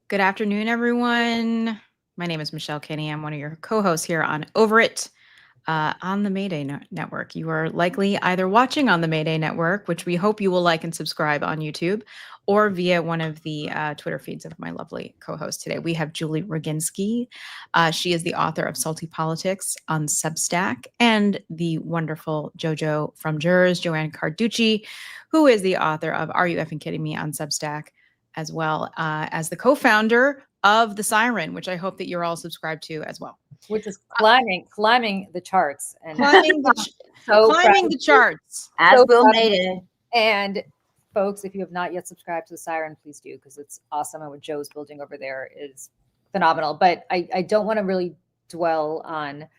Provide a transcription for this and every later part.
Good afternoon, everyone. My name is Michelle Kinney. I'm one of your co-hosts here on Over It on the Mayday Network. You are likely either watching on the Mayday Network, which we hope you will like and subscribe on YouTube, or via one of the Twitter feeds of my lovely co-host today. We have Julie Roginski. She is the author of Salty Politics on Substack, and the wonderful JoJo from Jurors, Joanne Carducci, who is the author of Are You Effing Kidding Me on Substack, as well as the co-founder of The Siren, which I hope that you're all subscribed to as well. Which is climbing the charts and climbing the charts. As Will made it. And folks, if you have not yet subscribed to The Siren, please do, because it's awesome. And what Joe's building over there is phenomenal. But I don't want to really dwell on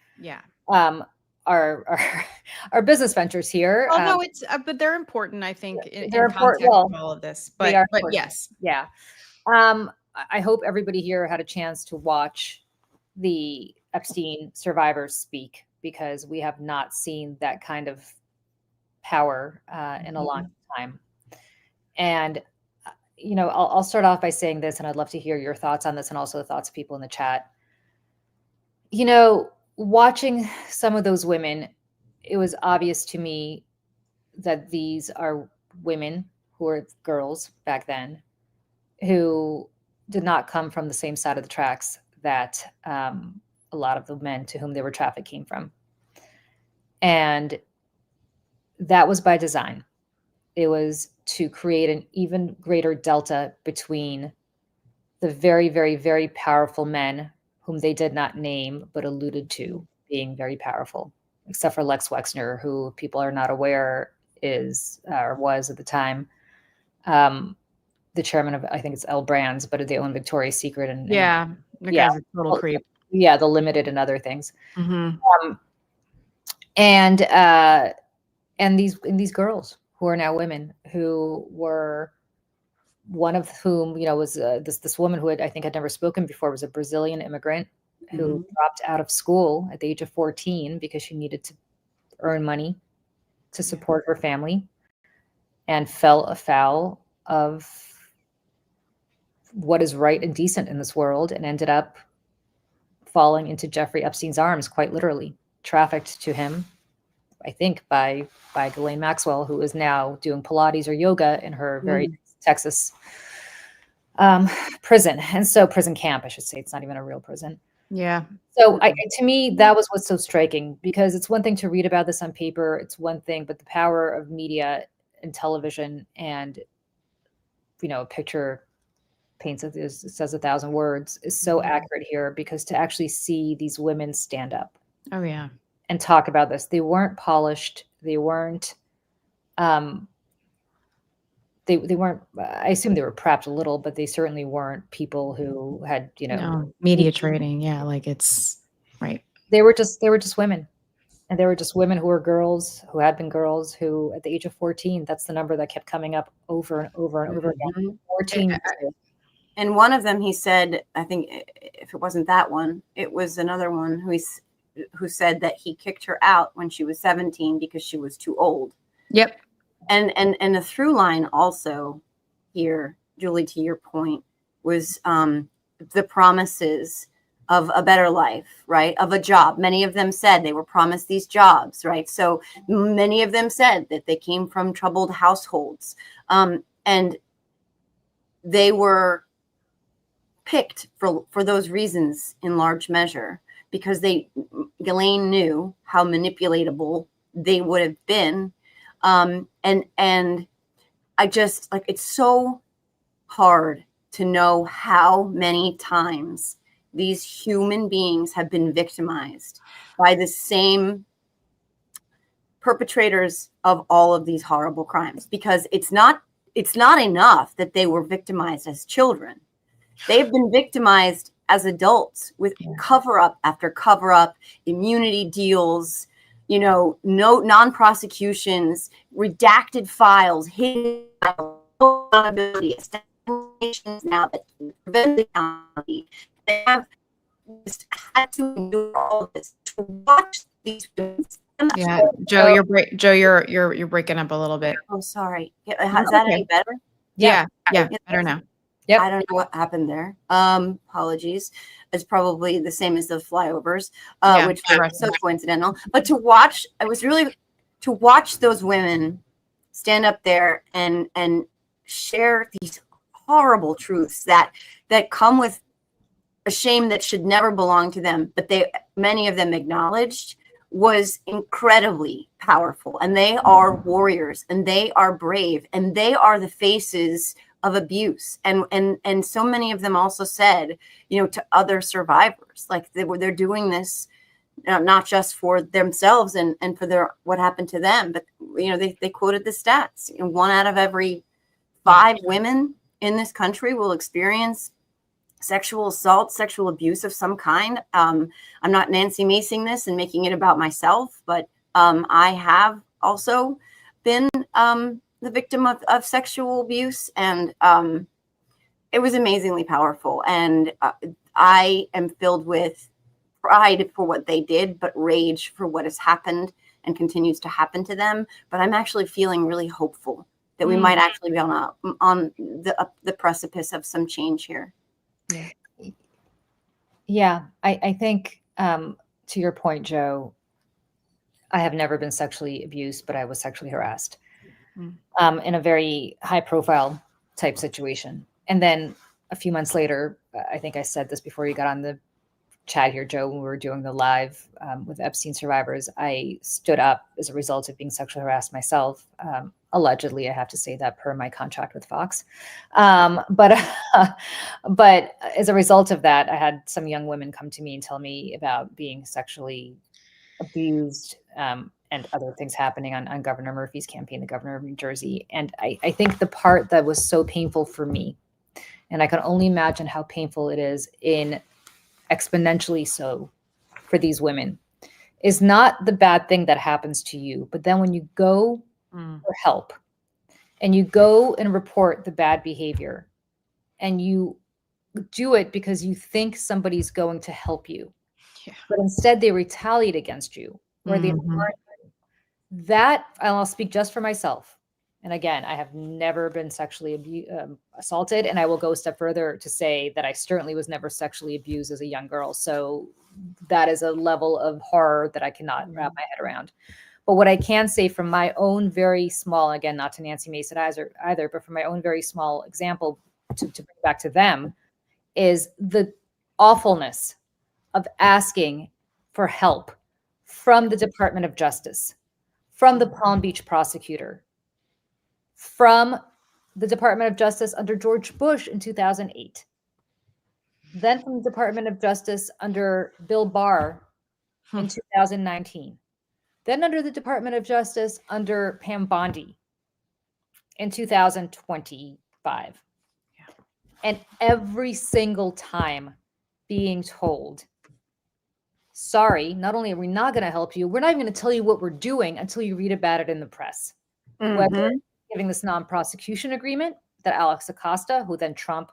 our business ventures here. Oh no, it's but they're important, I think, they're in context of all of this. But yes. Yeah. I hope everybody here had a chance to watch the Epstein survivors speak, because we have not seen that kind of power in a long time. And, I'll start off by saying this, and I'd love to hear your thoughts on this and also the thoughts of people in the chat. Watching some of those women, it was obvious to me that these are women who were girls back then who did not come from the same side of the tracks that a lot of the men to whom they were trafficked came from. And that was by design. It was to create an even greater delta between the very, very, very powerful men whom they did not name but alluded to being very powerful, except for Lex Wexner, who people are not aware is or was at the time the chairman of, I think it's L Brands, but they own Victoria's Secret. The guy's a total creep. Yeah, the Limited and other things. Mm-hmm. And these girls who are now women, who were, one of whom was this woman who I think had never spoken before, was a Brazilian immigrant who dropped out of school at the age of 14 because she needed to earn money to support her family, and fell afoul of what is right and decent in this world, and ended up falling into Jeffrey Epstein's arms, quite literally, trafficked to him, I think, by Ghislaine Maxwell, who is now doing Pilates or yoga in her very Texas prison. And so prison camp, I should say. It's not even a real prison. Yeah. So to me, that was what's so striking, because it's one thing to read about this on paper. It's one thing, but the power of media and television, and, a picture paints it says 1,000 words, is so accurate here, because to actually see these women stand up. Oh yeah. And talk about this. They weren't polished. They weren't, they weren't, I assume they were prepped a little, but they certainly weren't people who had, media training. Yeah. Like, it's right. They were just women. And they were just women who were girls, who had been girls, who at the age of 14, that's the number that kept coming up over and over and over again. 14. And one of them, he said, I think if it wasn't that one, it was another one who said that he kicked her out when she was 17 because she was too old. Yep. And the through line also here, Julie, to your point, was the promises of a better life, right? Of a job. Many of them said they were promised these jobs, right? So many of them said that they came from troubled households. And they were picked for those reasons in large measure, because Ghislaine knew how manipulatable they would have been. And I just, like, it's so hard to know how many times these human beings have been victimized by the same perpetrators of all of these horrible crimes, because it's not enough that they were victimized as children. They've been victimized as adults with cover up after cover up, immunity deals, no non-prosecutions, redacted files, hidden files, accountability, establishments now that prevent accountability. They have just had to endure all of this to watch these films. Yeah, Joe, you're breaking up a little bit. Oh, sorry. Is that any better? Yeah, better now. Yep. I don't know what happened there. Apologies. It's probably the same as the flyovers, Yeah, which were right. so coincidental. But to watch, I was really to watch those women stand up there and share these horrible truths that come with a shame that should never belong to them, but many of them acknowledged, was incredibly powerful. And they are warriors, and they are brave, and they are the faces of abuse. And so many of them also said, to other survivors, like they're doing this not just for themselves and for what happened to them, but they quoted the stats. 1 out of every 5 women in this country will experience sexual assault, sexual abuse of some kind. I'm not Nancy Macing this and making it about myself, but I have also been the victim of sexual abuse, and it was amazingly powerful. And I am filled with pride for what they did, but rage for what has happened and continues to happen to them. But I'm actually feeling really hopeful that we might actually be on the precipice of some change here. Yeah, I think to your point, Joe, I have never been sexually abused, but I was sexually harassed in a very high profile type situation. And then a few months later, I think I said this before you got on the chat here, Joe, when we were doing the live with Epstein survivors, I stood up as a result of being sexually harassed myself. Allegedly, I have to say that per my contract with Fox. But as a result of that, I had some young women come to me and tell me about being sexually abused and other things happening on Governor Murphy's campaign, the governor of New Jersey. And I think the part that was so painful for me, and I can only imagine how painful it is in exponentially so for these women, is not the bad thing that happens to you, but then when you go for help and you go and report the bad behavior and you do it because you think somebody's going to help you, but instead they retaliate against you, or they that, I'll speak just for myself. And again, I have never been sexually assaulted, and I will go a step further to say that I certainly was never sexually abused as a young girl. So that is a level of horror that I cannot wrap my head around. But what I can say from my own very small, again, not to Nancy Mason either, but from my own very small example to bring back to them, is the awfulness of asking for help from the Department of Justice, from the Palm Beach prosecutor, from the Department of Justice under George Bush in 2008, then from the Department of Justice under Bill Barr in 2019, then under the Department of Justice under Pam Bondi in 2025. And every single time being told, sorry, not only are we not going to help you, we're not even going to tell you what we're doing until you read about it in the press. Whether giving this non-prosecution agreement that Alex Acosta, who then Trump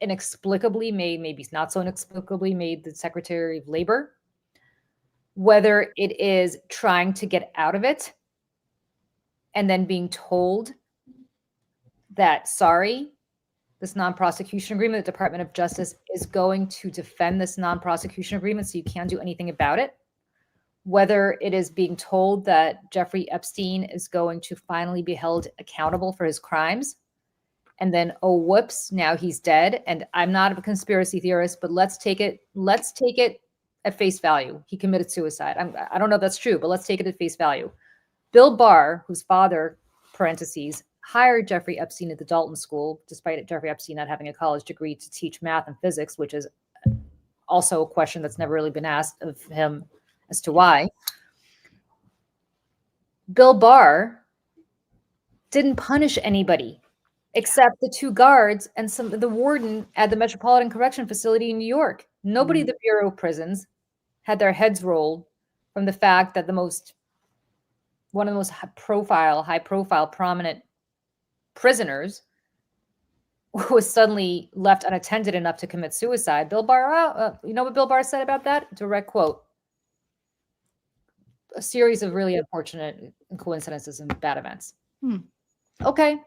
inexplicably made, maybe not so inexplicably made the Secretary of Labor, whether it is trying to get out of it and then being told that, sorry, this non-prosecution agreement, the Department of Justice is going to defend this non-prosecution agreement, so you can't do anything about it. Whether it is being told that Jeffrey Epstein is going to finally be held accountable for his crimes. And then, oh, whoops, now he's dead. And I'm not a conspiracy theorist, but let's take it at face value. He committed suicide. I don't know if that's true, but let's take it at face value. Bill Barr, whose father, parentheses, hired Jeffrey Epstein at the Dalton School, despite Jeffrey Epstein not having a college degree, to teach math and physics, which is also a question that's never really been asked of him as to why. Bill Barr didn't punish anybody except the 2 guards and the warden at the Metropolitan Correction Facility in New York. Nobody at the Bureau of Prisons had their heads rolled from the fact that one of the most high profile, prominent prisoners was suddenly left unattended enough to commit suicide. Bill Barr, you know what Bill Barr said about that? Direct quote. A series of really unfortunate coincidences and bad events. Okay.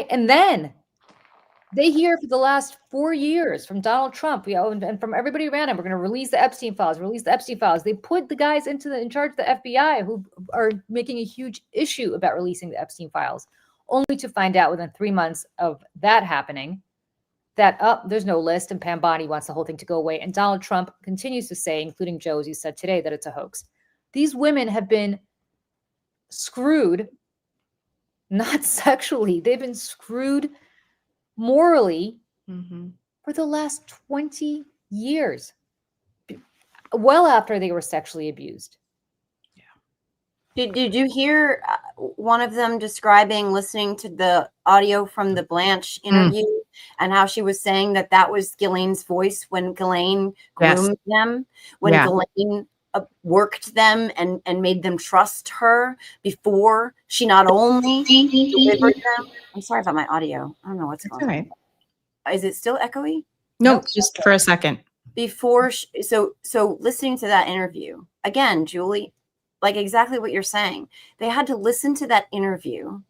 And then They hear for the last 4 years from Donald Trump, and from everybody around him, we're going to release the Epstein files, release the Epstein files. They put the guys in charge of the FBI who are making a huge issue about releasing the Epstein files, only to find out within 3 months of that happening that there's no list, and Pam Bondi wants the whole thing to go away. And Donald Trump continues to say, including Joe, as you said today, that it's a hoax. These women have been screwed, not sexually. They've been screwed morally for the last 20 years, well after they were sexually abused. Did you hear one of them listening to the audio from the Blanche interview and how she was saying that was Ghislaine's voice when Ghislaine groomed them, when Ghislaine worked them and made them trust her before she not only delivered them. I'm sorry about my audio. I don't know what's going on. Right. Is it still echoey? Nope, just for a second. Before, so listening to that interview again, Julie, like exactly what you're saying. They had to listen to that interview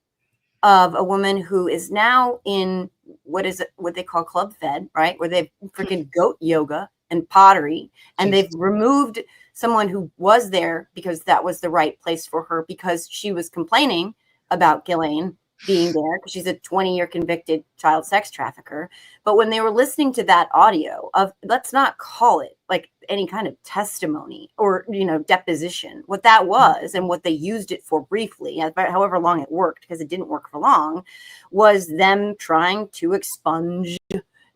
of a woman who is now in what they call Club Fed, right? Where they've freaking goat yoga and pottery, and they've removed someone who was there because that was the right place for her, because she was complaining about Ghislaine being there because she's a 20-year convicted child sex trafficker. But when they were listening to that audio of, let's not call it like any kind of testimony or, deposition, what that was and what they used it for briefly, however long it worked, because it didn't work for long, was them trying to expunge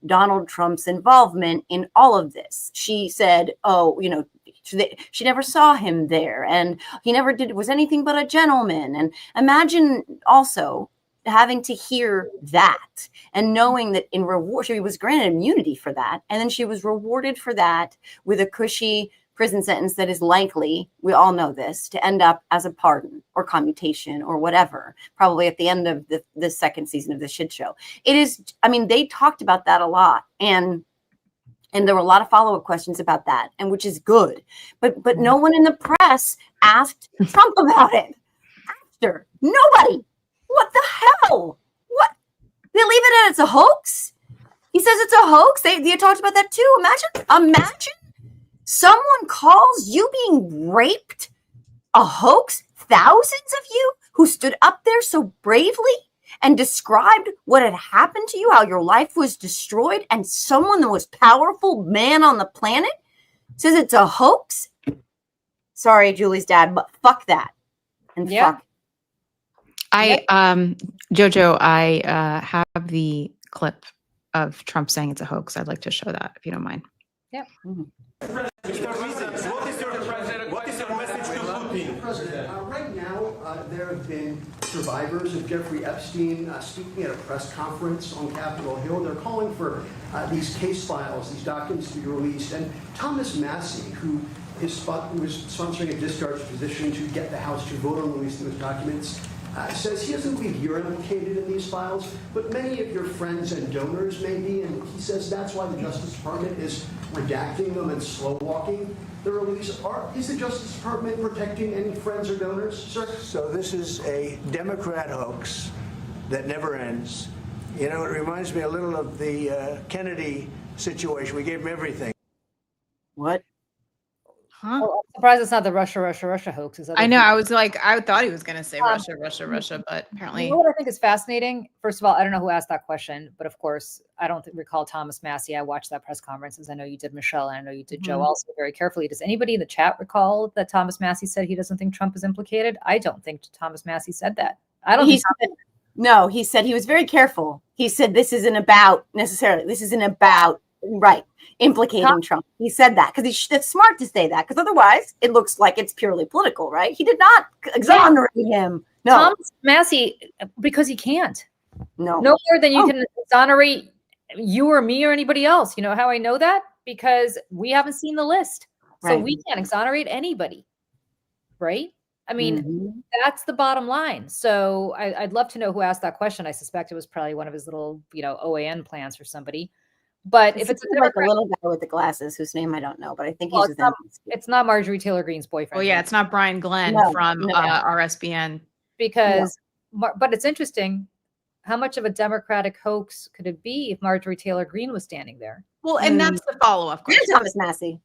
Donald Trump's involvement in all of this. She said, she never saw him there and he never was anything but a gentleman. And imagine also having to hear that and knowing that in reward, she was granted immunity for that. And then she was rewarded for that with a cushy prison sentence that is likely, we all know this, to end up as a pardon or commutation or whatever, probably at the end of the second season of the shit show. It is, they talked about that a lot. And there were a lot of follow-up questions about that, and which is good. But no one in the press asked Trump about it. After nobody. What the hell? What? They leave it at it's a hoax? He says it's a hoax. They talked about that too. Imagine someone calls you being raped a hoax. Thousands of you who stood up there so bravely and described what had happened to you, how your life was destroyed, and someone, the most powerful man on the planet, says it's a hoax. Sorry, Julie's dad, but fuck that. And fuck. Jojo, I have the clip of Trump saying it's a hoax. I'd like to show that, if you don't mind. Yep. What is your message to Putin? President, right now, there have been survivors of Jeffrey Epstein speaking at a press conference on Capitol Hill. They're calling for these case files, these documents to be released. And Thomas Massie, who was sponsoring a discharge position to get the House to vote on releasing those documents, says he doesn't believe you're implicated in these files, but many of your friends and donors may be, and he says that's why the Justice Department is redacting them and slow-walking the release. Is the Justice Department protecting any friends or donors, sir? So this is a Democrat hoax that never ends. It reminds me a little of the Kennedy situation. We gave him everything. What? Huh? Well, I'm surprised it's not the Russia hoax. I know. I was like, I thought he was going to say Russia, but apparently. You know what I think is fascinating? First of all, I don't know who asked that question, but of course, I don't recall Thomas Massie. I watched that press conference, as I know you did, Michelle, and I know you did, Joe, also very carefully. Does anybody in the chat recall that Thomas Massie said he doesn't think Trump is implicated? I don't think Thomas Massie said that. I don't. No, he said he was very careful. He said this isn't about implicating Trump. He said that because it's smart to say that, because otherwise it looks like it's purely political, right? He did not exonerate him. No, Thomas Massie, because he can't. No more than you can exonerate you or me or anybody else. You know how I know that? Because we haven't seen the list, so we can't exonerate anybody, right? I mean, that's the bottom line. So I'd love to know who asked that question. I suspect it was probably one of his little, OAN plans for somebody. But if it's like a little guy with the glasses whose name I don't know, but I think he's it's not Marjorie Taylor Greene's boyfriend. Oh yeah, it's not Brian Glenn from RSBN. Because, but it's interesting. how much of a Democratic hoax could it be if Marjorie Taylor Greene was standing there? Well, and that's the follow-up And question. Thomas Massey.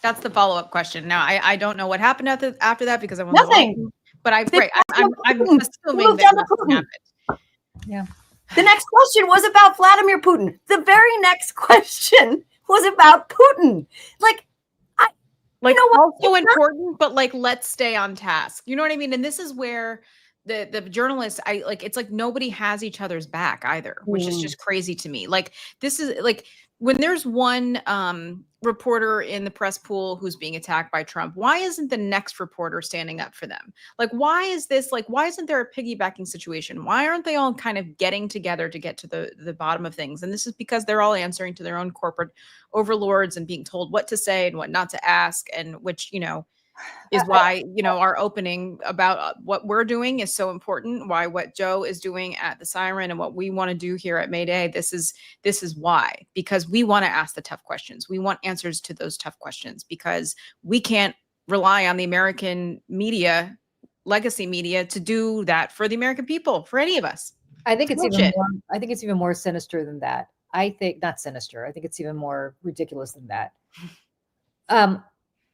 That's the follow-up question. Now, I don't know what happened after that because I wasn't Nothing. watching, but I'm They I'm Putin. assuming Moved that on to nothing Putin. happened. Yeah. The next question was about Vladimir Putin. The very next question was about Putin. Like, Like, you know what? also important, but like, let's stay on task. You know what I mean? And this is where the journalists, it's like nobody has each other's back either, which is just crazy to me. Like, this is like when there's one reporter in the press pool who's being attacked by Trump, why isn't the next reporter standing up for them? Like, why isn't there a piggybacking situation? Why aren't they all kind of getting together to get to the bottom of things? And this is because they're all answering to their own corporate overlords and being told what to say and what not to ask, and which, is why, our opening about what we're doing is so important, why what Joe is doing at the Siren and what we want to do here at Mayday, this is why, because we want to ask the tough questions. We want answers to those tough questions because we can't rely on the American media, legacy media, to do that for the American people, for any of us. I think it's Bullshit. even more sinister than that. I think not sinister. I think it's even more ridiculous than that.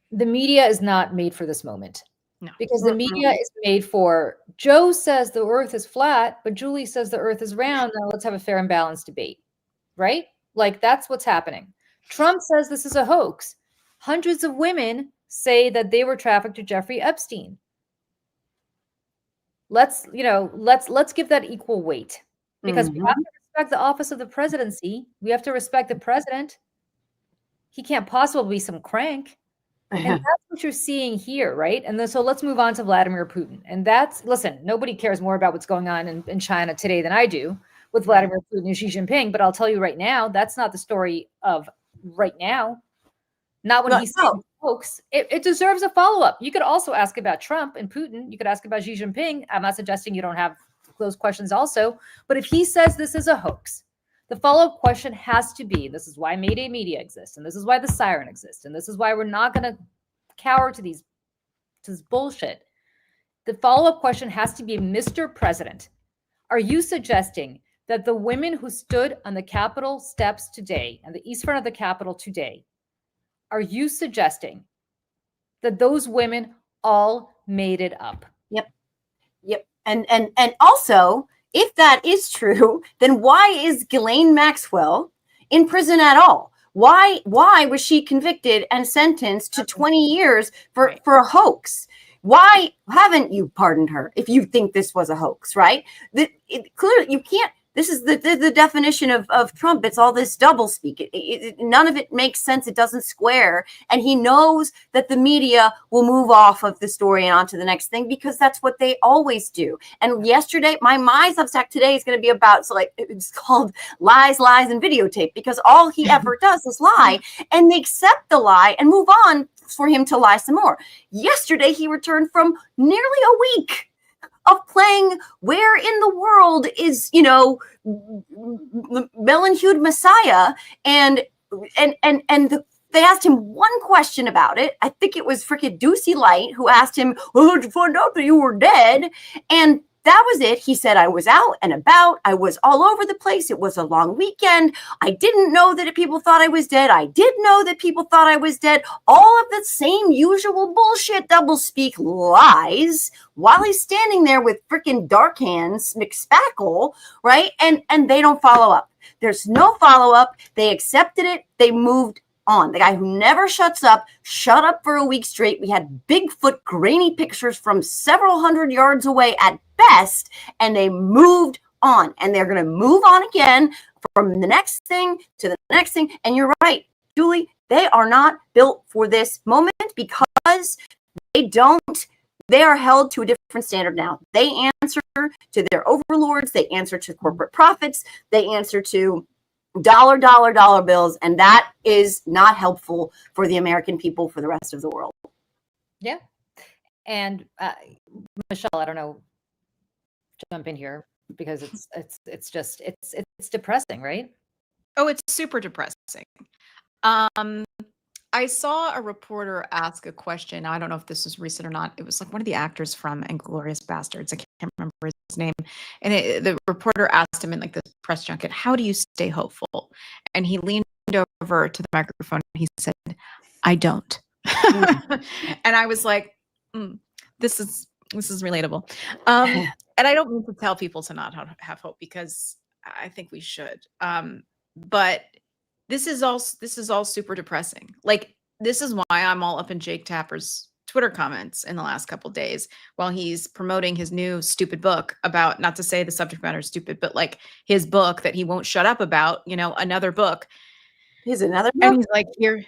The media is not made for this moment. No. Because the media is made for Joe says the earth is flat, but Julie says the earth is round. Now let's have a fair and balanced debate. Right? Like that's what's happening. Trump says this is a hoax. Hundreds of women say that they were trafficked to Jeffrey Epstein. Let's give that equal weight, because we have to respect the office of the presidency. We have to respect the president. He can't possibly be some crank. And that's what you're seeing here, right? And then, so let's move on to Vladimir Putin. And listen, nobody cares more about what's going on in China today than I do with Vladimir Putin and Xi Jinping. But I'll tell you right now, that's not the story of right now. Not when he's saying hoax. It deserves a follow-up. You could also ask about Trump and Putin. You could ask about Xi Jinping. I'm not suggesting you don't have those questions also. But if he says this is a hoax, the follow-up question has to be, this is why Mayday Media exists, and this is why the Siren exists, and this is why we're not going to cower to this bullshit. The follow-up question has to be, Mr. President, are you suggesting that the women who stood on the Capitol steps today and the east front of the Capitol today, are you suggesting that those women all made it up? Yep. And also, if that is true, then why is Ghislaine Maxwell in prison at all? Why was she convicted and sentenced to 20 years for a hoax? Why haven't you pardoned her if you think this was a hoax, right? Clearly, you can't. This is the definition of Trump. It's all this doublespeak. None of it makes sense. It doesn't square. And he knows that the media will move off of the story and onto the next thing because that's what they always do. And yesterday, my Substack today is going to be about, it's called Lies, Lies, and Videotape, because all he ever does is lie. And they accept the lie and move on for him to lie some more. Yesterday, he returned from nearly a week of playing Where in the World is, melon-hued Messiah, and they asked him one question about it. I think it was frickin' Deucey Light who asked him, "Well, how'd you find out that you were dead?" And that was it. He said, "I was out and about. I was all over the place. It was a long weekend. I didn't know that people thought I was dead. I did know that people thought I was dead." All of the same usual bullshit, doublespeak lies, while he's standing there with freaking dark hands, McSpackle, right? And they don't follow up. There's no follow up. They accepted it. They moved on. The guy who never shuts up, shut up for a week straight. We had Bigfoot grainy pictures from several hundred yards away at best, and they moved on. And they're going to move on again from the next thing to the next thing. And you're right, Julie, they are not built for this moment because they are held to a different standard now. They answer to their overlords. They answer to corporate profits. They answer to dollar bills, and that is not helpful for the American people, for the rest of the world. Yeah. And Michelle, I don't know, jump in here, because it's depressing, right? Oh, it's super depressing. I saw a reporter ask a question. I don't know if this was recent or not. It was like one of the actors from *Inglourious Bastards*. I can't remember his name. And the reporter asked him in like this press junket, "How do you stay hopeful?" And he leaned over to the microphone and he said, "I don't." And I was like, "Mm, this is relatable." And I don't mean to tell people to not have hope, because I think we should. But this is all super depressing. Like, this is why I'm all up in Jake Tapper's Twitter comments in the last couple days while he's promoting his new stupid book about, not to say the subject matter is stupid, but like his book that he won't shut up about, another book. Here's another And book. he's like, here,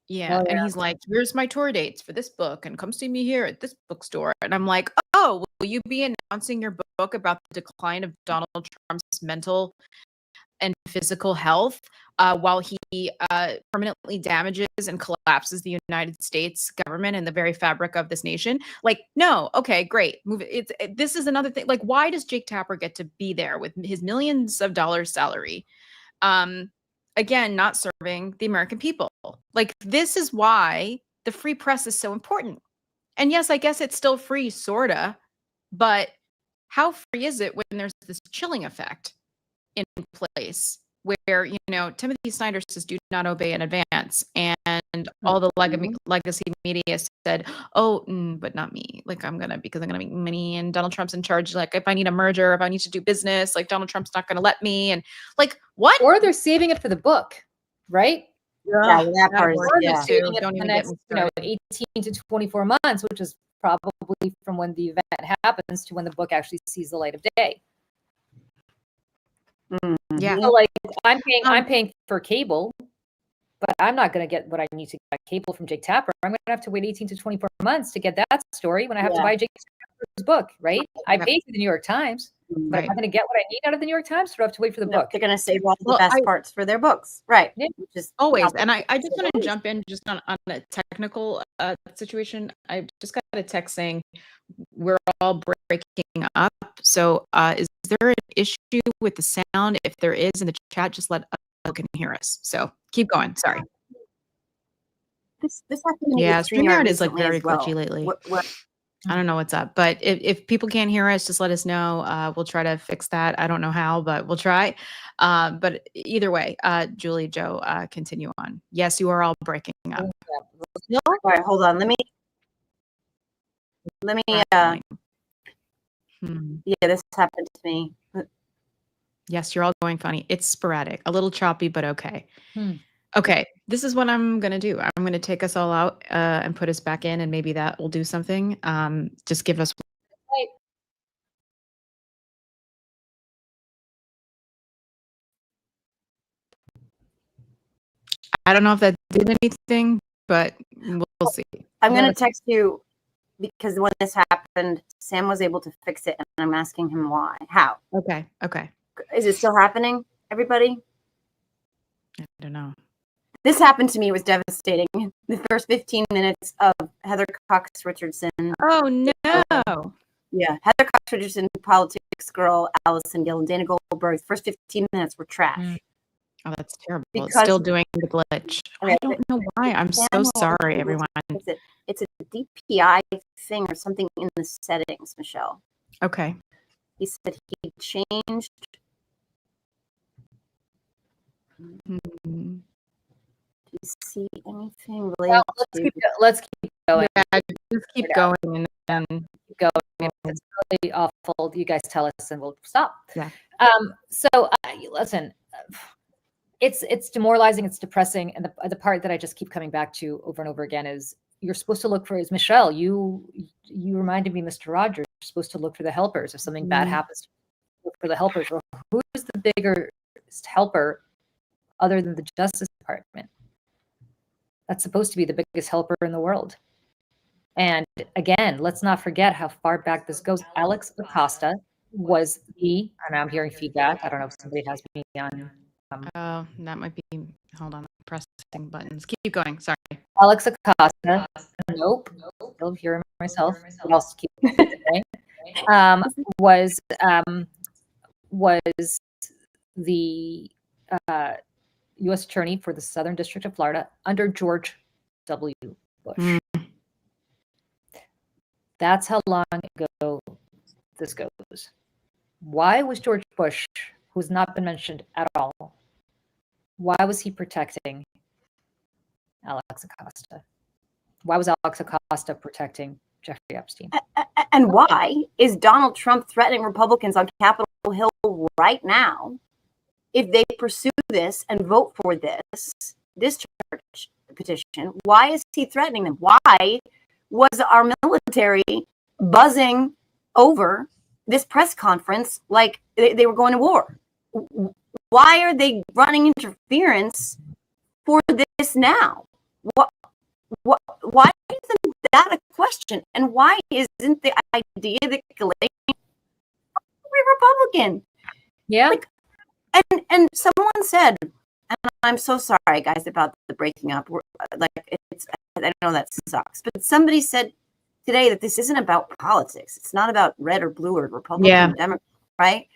yeah. Oh, And yeah. he's like, here's my tour dates for this book, and come see me here at this bookstore. And I'm like, oh, will you be announcing your book about the decline of Donald Trump's mental and physical health while he permanently damages and collapses the United States government and the very fabric of this nation? Like, no. Okay, great. Move it. This is another thing. Like, why does Jake Tapper get to be there with his millions of dollars salary? Um, Again, not serving the American people. Like, this is why the free press is so important. And yes, I guess it's still free, sorta, but how free is it when there's this chilling effect in place where, Timothy Snyder says, "Do not obey in advance," and all the Mhm. legacy media said, "Oh, but not me. Like, because I'm gonna make money, and Donald Trump's in charge. Like, if I need a merger, if I need to do business, like, Donald Trump's not gonna let me." And like, what? Or they're saving it for the book, right? Yeah, Ugh, that part is, Or they're yeah. saving it Don't for the even get next, me started. 18 to 24 months, which is probably from when the event happens to when the book actually sees the light of day. Yeah. So like I'm Um, paying for cable, but I'm not going to get what I need to get cable from Jake Tapper. I'm going to have to wait 18 to 24 months to get that story when I have to Yeah. buy Jake Tapper's book, right? I Yep. pay for the New York Times, but Right. am I going to get what I need out of the New York Times, or do I have to wait for the No, book? they're going to save all the Well, best parts for their books, right? Yeah. Which is Always. how And I just they've want to always- jump in just on a technical situation. I just got a text saying we're all breaking up. So is there an issue with the sound? If there is in the chat, just let us know can hear us. So keep going. Sorry. This happened to me Yeah, with StreamYard StreamYard is like recently very as well. glitchy lately. What I don't know what's up, but if people can't hear us, just let us know. We'll try to fix that. I don't know how, but we'll try. But either way, Julie, Joe, continue on. Yes, you are all breaking up. all right, hold on. Let me Rattling. yeah, this happened to me. Yes, you're all going funny. It's sporadic, a little choppy, but okay. Hmm. Okay, this is what I'm gonna do. I'm gonna take us all out and put us back in, and maybe that will do something. Just give us. Right. I don't know if that did anything, but we'll see. I'm going to text you because when this happened, Sam was able to fix it, and I'm asking him why. How? Okay. Okay. Is it still happening, everybody? I don't know. This happened to me. It was devastating. The first 15 minutes of Heather Cox Richardson. Oh no. Yeah, Heather Cox Richardson, Politics Girl, Allison Gill, and Dana Goldberg. The first 15 minutes were trash. Oh, that's terrible. It's Because- still doing the glitch. I don't know why. I'm so sorry, everyone. It's a DPI thing or something in the settings, Michelle. Okay. He said he changed. Mm. Do you see anything Well, related to? let's keep going. Yeah, just keep going and then Keep going. It's really awful. You guys tell us, and we'll stop. Yeah. So listen, it's demoralizing. It's depressing, and the part that I just keep coming back to over and over again is you're supposed to look for, is Michelle. You reminded me, Mr. Rogers. You're supposed to look for the helpers. If something bad happens, look for the helpers. Well, who is the biggest helper other than the Justice Department? That's supposed to be the biggest helper in the world. And again, let's not forget how far back this goes. Alex Acosta was and I'm hearing feedback. I don't know if somebody has me on. oh, that might be, hold on, pressing buttons. Keep going. Sorry. Alex Acosta. Nope. Still hearing myself. What else keep saying? Was the U.S. Attorney for the Southern District of Florida under George W. Bush. Mm. That's how long ago this goes. Why was George Bush, who's not been mentioned at all, why was he protecting Alex Acosta? Why was Alex Acosta protecting Jeffrey Epstein? And why is Donald Trump threatening Republicans on Capitol Hill right now if they pursue this and vote for this discharge petition? Why is he threatening them? Why was our military buzzing over this press conference like they were going to war? Why are they running interference for this now? Why isn't that a question? And why isn't the idea that Ghislaine Republican? Yeah. Like, and someone said, and I'm so sorry, guys, about the breaking up. Like, I know that sucks, but somebody said today that this isn't about politics. It's not about red or blue or Republican, Democrat, right?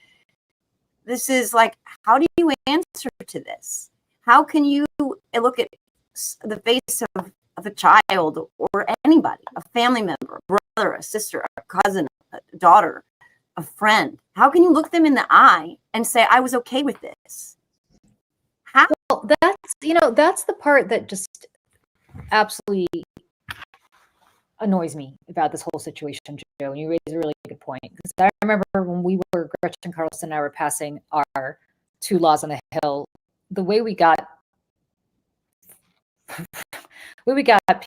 This is like, how do you answer to this? How can you look at the face of a child or anybody, a family member, a brother, a sister, a cousin, a daughter, a friend? How can you look them in the eye and say, I was okay with this? How? Well, that's the part that just absolutely annoys me about this whole situation, Joe. And you raise a really good point. Because I remember when Gretchen Carlson and I were passing our 2 laws on the Hill, the way we got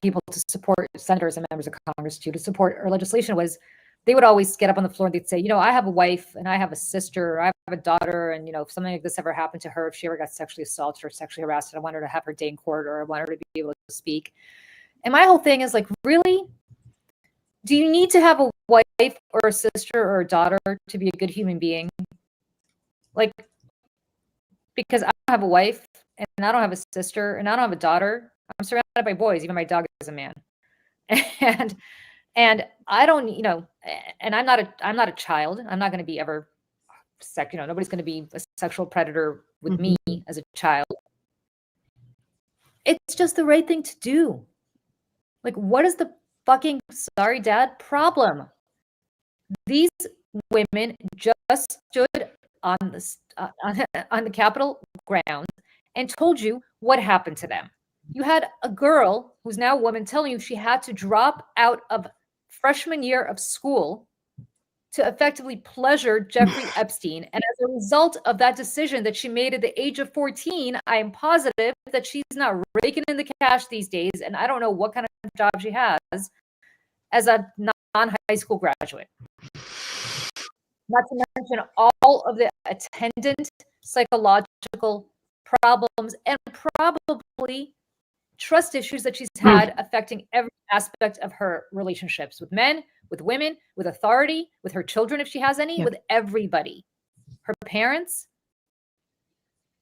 people to support senators and members of Congress to support our legislation was they would always get up on the floor and they'd say, I have a wife and I have a sister, or I have a daughter, and if something like this ever happened to her, if she ever got sexually assaulted or sexually harassed, I want her to have her day in court, or I want her to be able to speak. And my whole thing is like, really? Do you need to have a wife or a sister or a daughter to be a good human being? Like, because I don't have a wife and I don't have a sister and I don't have a daughter. I'm surrounded by boys. Even my dog is a man. And I don't, and I'm not a child. I'm not going to be ever nobody's going to be a sexual predator with me as a child. It's just the right thing to do. Like, what is the fucking, sorry, Dad, problem? These women just stood on the Capitol grounds and told you what happened to them. You had a girl who's now a woman telling you she had to drop out of freshman year of school to effectively pleasure Jeffrey Epstein. And as a result of that decision that she made at the age of 14, I am positive that she's not raking in the cash these days. And I don't know what kind of job she has as a non-high school graduate. Not to mention all of the attendant psychological problems and probably trust issues that she's had affecting every aspect of her relationships with men, with women, with authority, with her children, if she has any, with everybody. Her parents,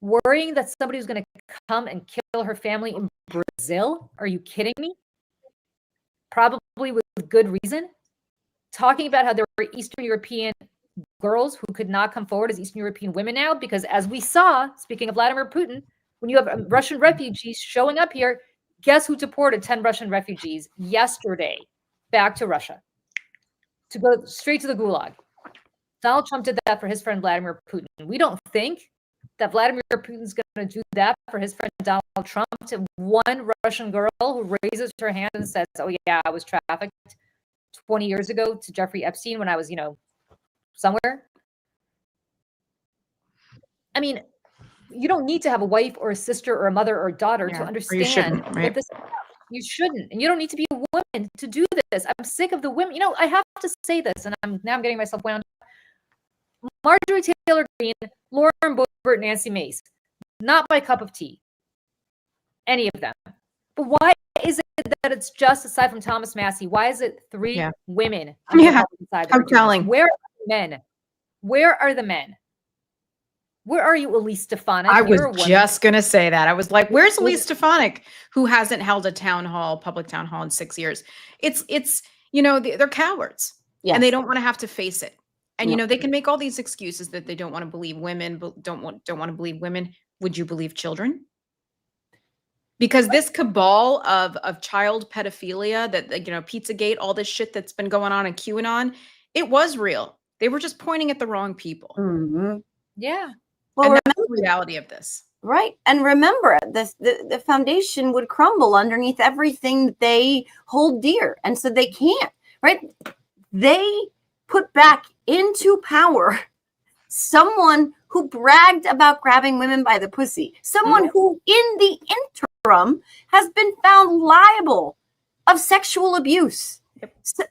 worrying that somebody was going to come and kill her family in Brazil. Are you kidding me? Probably with good reason. Talking about how there were Eastern European girls who could not come forward as Eastern European women now, because as we saw, speaking of Vladimir Putin, when you have Russian refugees showing up here, guess who deported 10 Russian refugees yesterday back to Russia to go straight to the gulag? Donald Trump did that for his friend Vladimir Putin. We don't think that Vladimir Putin's going to do that for his friend Donald Trump to one Russian girl who raises her hand and says, oh yeah, I was trafficked 20 years ago to Jeffrey Epstein when I was, somewhere. I mean, you don't need to have a wife or a sister or a mother or a daughter to understand what this is about. You shouldn't. And you don't need to be a woman to do this. I'm sick of the women. I have to say this, and I'm getting myself wound up. Marjorie Taylor Greene, Lauren Boebert, Nancy Mace. Not my cup of tea. Any of them. But why is it that it's just, aside from Thomas Massey, why is it 3 women on the Republican side that are doing this? Where are the men? Where are the men? Where are you, Elise Stefanik? I was just going to say that. I was like, where's Elise Stefanik, who hasn't held a public town hall in 6 years? It's they're cowards and they don't want to have to face it. And, they can make all these excuses that they don't want to believe women, but don't want to believe women. Would you believe children? Because this cabal of child pedophilia that, Pizzagate, all this shit that's been going on in QAnon, it was real. They were just pointing at the wrong people. Mm-hmm. Yeah. Well, And that's remember, the reality of this. right. And remember, the foundation would crumble underneath everything that they hold dear. And so they can't, right? They put back into power someone who bragged about grabbing women by the pussy, someone who in the interim has been found liable of sexual abuse,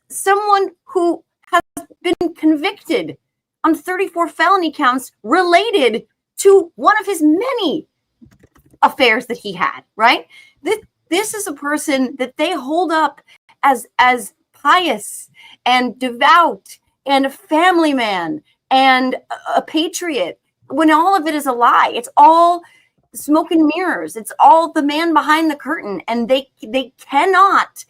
someone who has been convicted on 34 felony counts related to one of his many affairs that he had, right? This is a person that they hold up as pious and devout and a family man and a patriot, when all of it is a lie. It's all smoke and mirrors. It's all the man behind the curtain. And they cannot,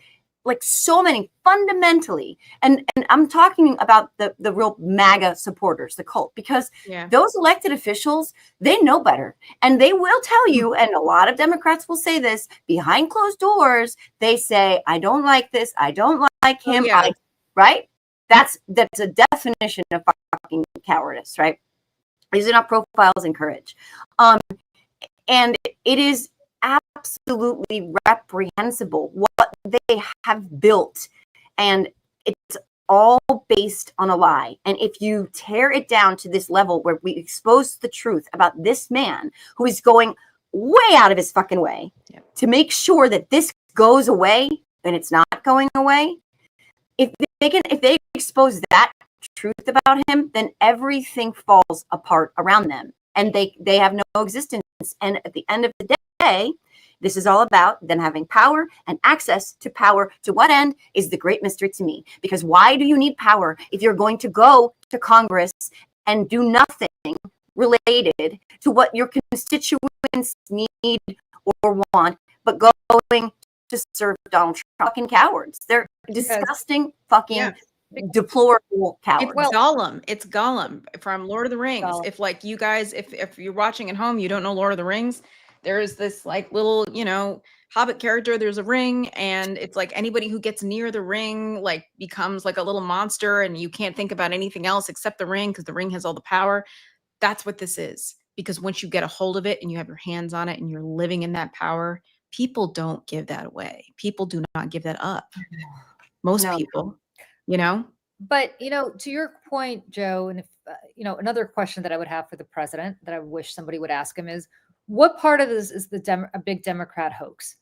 like so many, fundamentally, and I'm talking about the real MAGA supporters, the cult, because those elected officials, they know better. And they will tell you, and a lot of Democrats will say this, behind closed doors, they say, I don't like this, I don't like him, right? That's a definition of fucking cowardice, right? These are not profiles in courage. And it is absolutely reprehensible what they have built. And it's all based on a lie. And if you tear it down to this level where we expose the truth about this man who is going way out of his fucking way to make sure that this goes away, and it's not going away, if they expose that truth about him, then everything falls apart around them, and they have no existence. And at the end of the day, this is all about them having power and access to power. To what end is the great mystery to me? Because why do you need power if you're going to go to Congress and do nothing related to what your constituents need or want, but going to serve Donald Trump? Fucking cowards. They're disgusting, fucking deplorable cowards. It's Gollum from Lord of the Rings. Gollum. If like you guys, if you're watching at home, you don't know Lord of the Rings, there is this like little, Hobbit character, there's a ring, and it's like anybody who gets near the ring like becomes like a little monster, and you can't think about anything else except the ring because the ring has all the power. That's what this is. Because once you get a hold of it and you have your hands on it and you're living in that power, people don't give that away. People do not give that up. Most people, But, to your point, Joe, and if, another question that I would have for the president that I wish somebody would ask him is, what part of this is a big Democrat hoax?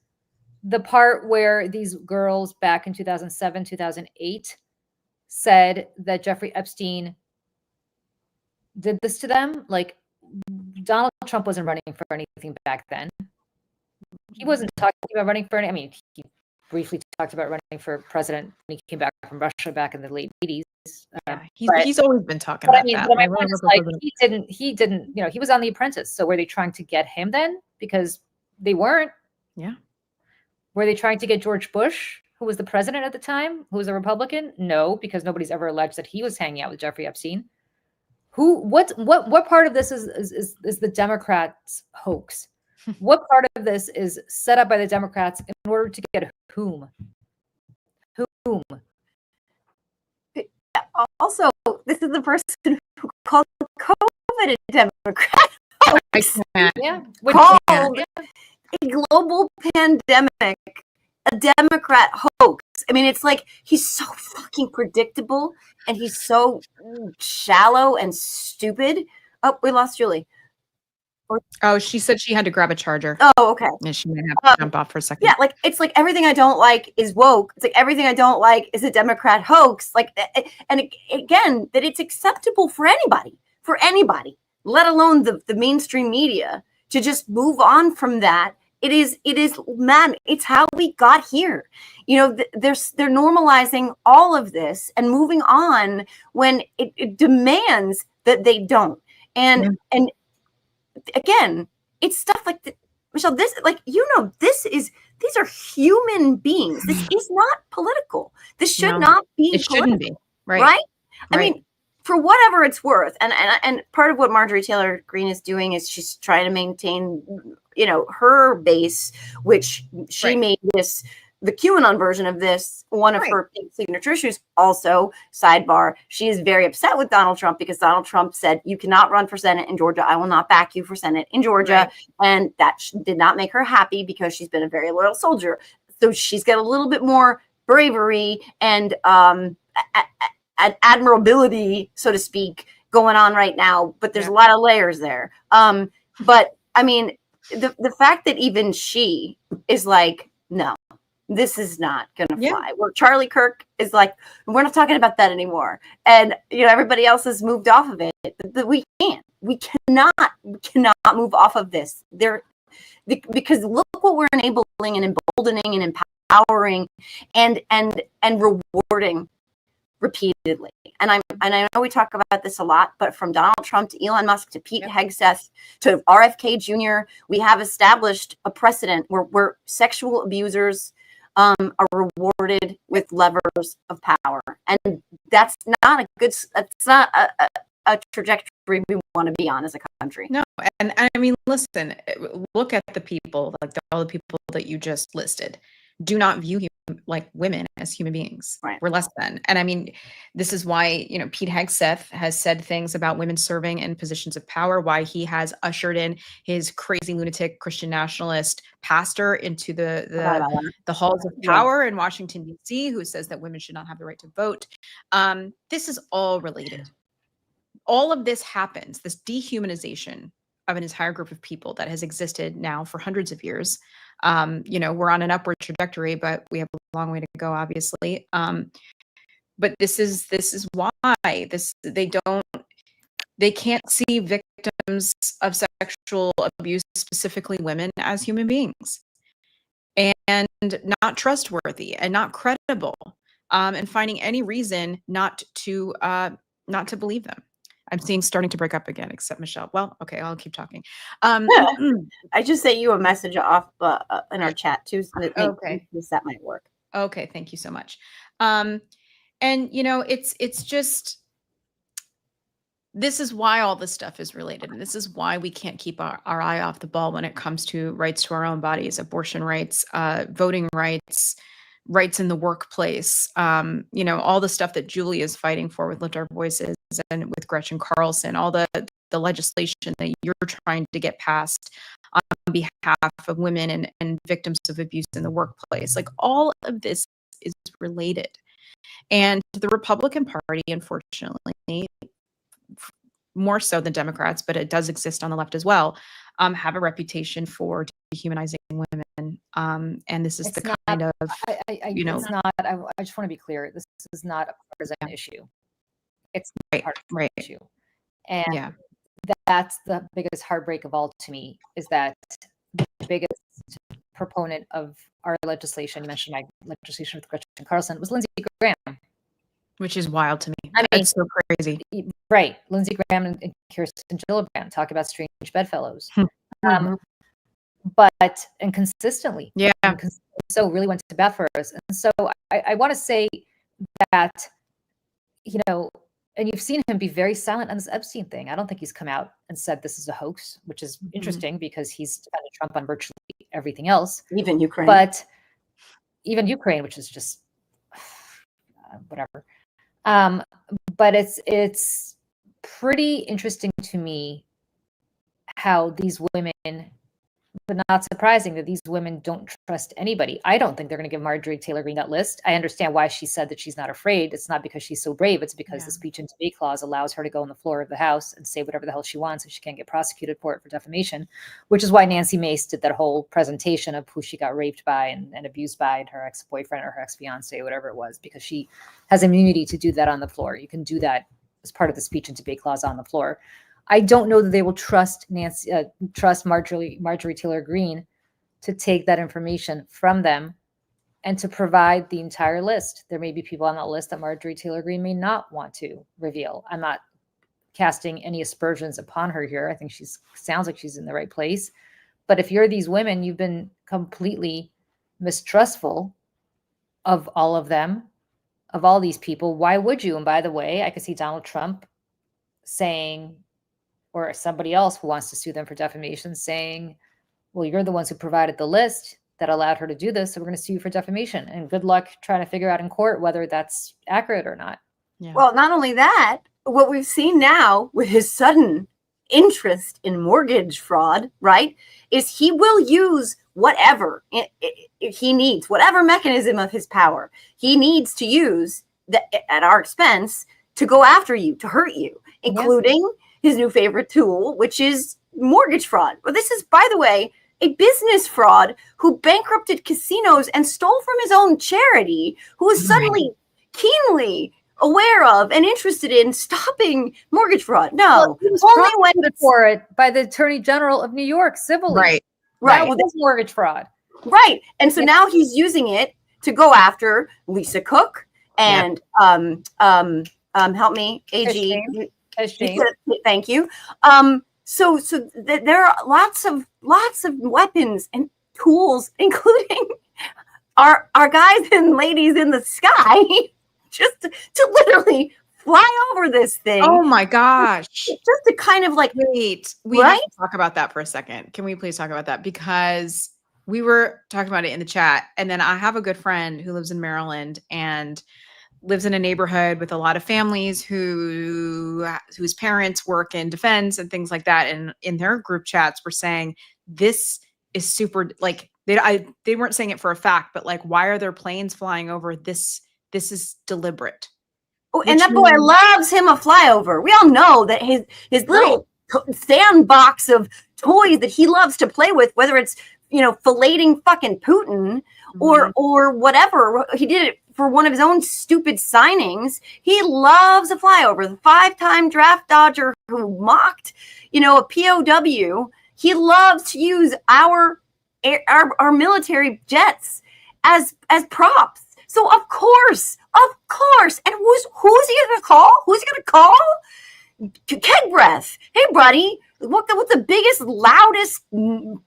The part where these girls back in 2007, 2008 said that Jeffrey Epstein did this to them? Like, Donald Trump wasn't running for anything back then. He wasn't talking about running for any. I mean, he briefly talked about running for president when he came back from Russia back in the late 80s. He's always been talking about that. But my point is, like, he didn't, he was on The Apprentice. So were they trying to get him then? Because they weren't. Yeah. Were they trying to get George Bush, who was the president at the time, who was a Republican? No, because nobody's ever alleged that he was hanging out with Jeffrey Epstein. What part of this is the Democrats' hoax? What part of this is set up by the Democrats in order to get whom? Whom? Also, this is the person who called COVID a Democrat hoax. Yeah, Called a global pandemic a Democrat hoax. I mean, it's like he's so fucking predictable and he's so shallow and stupid. Oh, we lost Julie. Oh, she said she had to grab a charger. Oh, okay. And she might have to jump off for a second. Yeah, like it's like everything I don't like is woke. It's like everything I don't like is a Democrat hoax. Like, and again, that it's acceptable for anybody, let alone the mainstream media, to just move on from that. It is, man, it's how we got here. They're normalizing all of this and moving on when it demands that they don't. And again, it's stuff like Michelle, this, like, these are human beings. This is not political. This should not be It shouldn't be. Right? I mean, for whatever it's worth, and part of what Marjorie Taylor Greene is doing is she's trying to maintain her base, which she Right. made this the QAnon version of this one of Right. her signature issues. Also, sidebar, she is very upset with Donald Trump because Donald Trump said, "You cannot run for Senate in Georgia. I will not back you for Senate in Georgia." Right. And that did not make her happy because she's been a very loyal soldier. So she's got a little bit more bravery and admirability, so to speak, going on right now. But there's a lot of layers there. But I mean, the fact that even she is like, no, this is not gonna fly. Where Charlie Kirk is like, we're not talking about that anymore, and everybody else has moved off of it. We cannot move off of this. Because look what we're enabling and emboldening and empowering and rewarding repeatedly. And I know we talk about this a lot, but from Donald Trump to Elon Musk to Pete Hegseth to RFK Jr., we have established a precedent where sexual abusers are rewarded with levers of power, and that's not a trajectory we want to be on as a country. No, and I mean, listen, look at the people, like all the people that you just listed, do not view like women as human beings. Right. We're less than. And I mean, this is why, Pete Hegseth has said things about women serving in positions of power, why he has ushered in his crazy lunatic Christian nationalist pastor into the halls of power in Washington, D.C., who says that women should not have the right to vote. This is all related. All of this happens, this dehumanization of an entire group of people that has existed now for hundreds of years. We're on an upward trajectory, but we have a long way to go, obviously. But this is why they can't see victims of sexual abuse, specifically women, as human beings, and not trustworthy and not credible, and finding any reason not to believe them. I'm starting to break up again, except Michelle. Well, okay, I'll keep talking. I just sent you a message off in our chat too, so that might work. Okay, thank you so much. And it's just, this is why all this stuff is related, and this is why we can't keep our eye off the ball when it comes to rights to our own bodies, abortion rights, voting rights, rights in the workplace, all the stuff that Julie is fighting for with Lift Our Voices and with Gretchen Carlson, all the legislation that you're trying to get passed on behalf of women and victims of abuse in the workplace. Like, all of this is related. And the Republican Party, unfortunately, more so than Democrats, but it does exist on the left as well, have a reputation for dehumanizing women. And this is It's the kind of, it's not, I just want to be clear. This is not a partisan issue. It's not a partisan issue. And that's the biggest heartbreak of all to me, is that the biggest proponent of our legislation, you mentioned my legislation with Gretchen Carlson, was Lindsey Graham. Which is wild to me. I mean, it's so crazy. Right. Lindsey Graham and Kirsten Gillibrand talk about strange bedfellows. But consistently. Yeah. So really went to bat for us. And so I want to say that, and you've seen him be very silent on this Epstein thing. I don't think he's come out and said this is a hoax, which is interesting because he's defended Trump on virtually everything else. Even Ukraine. But even Ukraine, which is just whatever. But it's pretty interesting to me how these women, but not surprising that these women don't trust anybody. I don't think they're going to give Marjorie Taylor Greene that list. I understand why she said that she's not afraid. It's not because she's so brave. It's because the speech and debate clause allows her to go on the floor of the House and say whatever the hell she wants, and she can't get prosecuted for it for defamation, which is why Nancy Mace did that whole presentation of who she got raped by and abused by, and her ex-boyfriend or her ex-fiance, whatever it was, because she has immunity to do that on the floor. You can do that as part of the speech and debate clause on the floor. I don't know that they will trust Marjorie Taylor Greene to take that information from them and to provide the entire list. There may be people on that list that Marjorie Taylor Greene may not want to reveal. I'm not casting any aspersions upon her here. I think sounds like she's in the right place. But if you're these women, you've been completely mistrustful of all of them, of all these people. Why would you? And by the way, I could see Donald Trump saying, or somebody else who wants to sue them for defamation saying, well, you're the ones who provided the list that allowed her to do this, so we're going to sue you for defamation. And good luck trying to figure out in court whether that's accurate or not. Yeah. Well, not only that, what we've seen now with his sudden interest in mortgage fraud, right, is he will use whatever he needs, whatever mechanism of his power he needs to use at our expense to go after you, to hurt you, including his new favorite tool, which is mortgage fraud. Well, this is, by the way, a business fraud who bankrupted casinos and stole from his own charity, who is suddenly keenly aware of and interested in stopping mortgage fraud. No, only when for it by the Attorney General of New York civilly. Right. Right. Well, that's mortgage fraud. Right. And so now he's using it to go after Lisa Cook and help me, AG. James. Thank you. So there are lots of weapons and tools, including our guys and ladies in the sky, just to literally fly over this thing. Oh my gosh. Just to kind of like, wait, we have to talk about that for a second. Can we please talk about that? Because we were talking about it in the chat, and then I have a good friend who lives in Maryland and lives in a neighborhood with a lot of families whose parents work in defense and things like that. And in their group chats were saying, this is super, like, they weren't saying it for a fact, but like, why are there planes flying over? This is deliberate. Oh, and that boy loves him a flyover. We all know that his little sandbox of toys that he loves to play with, whether it's, filleting fucking Putin or whatever. He did it for one of his own stupid signings. He loves a flyover. The 5-time draft dodger who mocked, a POW. He loves to use our military jets as props. So of course, and who's he gonna call? Who's he gonna call? Keg breath. Hey, buddy, what's the biggest, loudest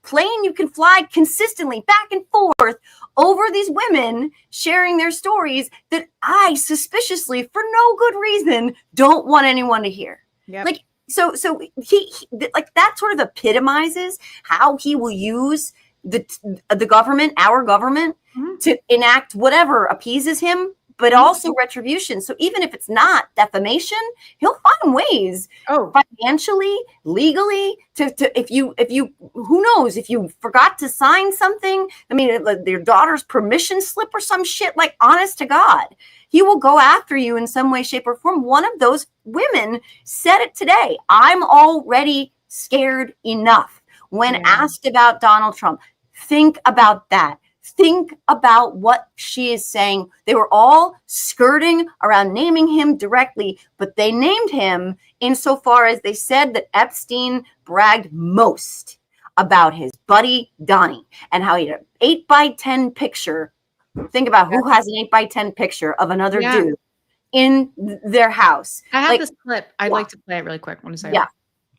plane you can fly consistently back and forth over these women sharing their stories that I suspiciously, for no good reason, don't want anyone to hear. Yep. Like, so he like that sort of epitomizes how he will use the government, our government, to enact whatever appeases him, but also retribution. So even if it's not defamation, he'll find ways financially, legally to if you who knows, if you forgot to sign something, I mean, your daughter's permission slip or some shit, like, honest to God, he will go after you in some way, shape, or form. One of those women said it today. I'm already scared enough. When asked about Donald Trump, think about that. Think about what she is saying. They were all skirting around naming him directly, but they named him insofar as they said that Epstein bragged most about his buddy Donnie and how he had an 8x10 picture. Think about who has an 8x10 picture of another dude in their house. I have this clip. I'd like to play it really quick. One second.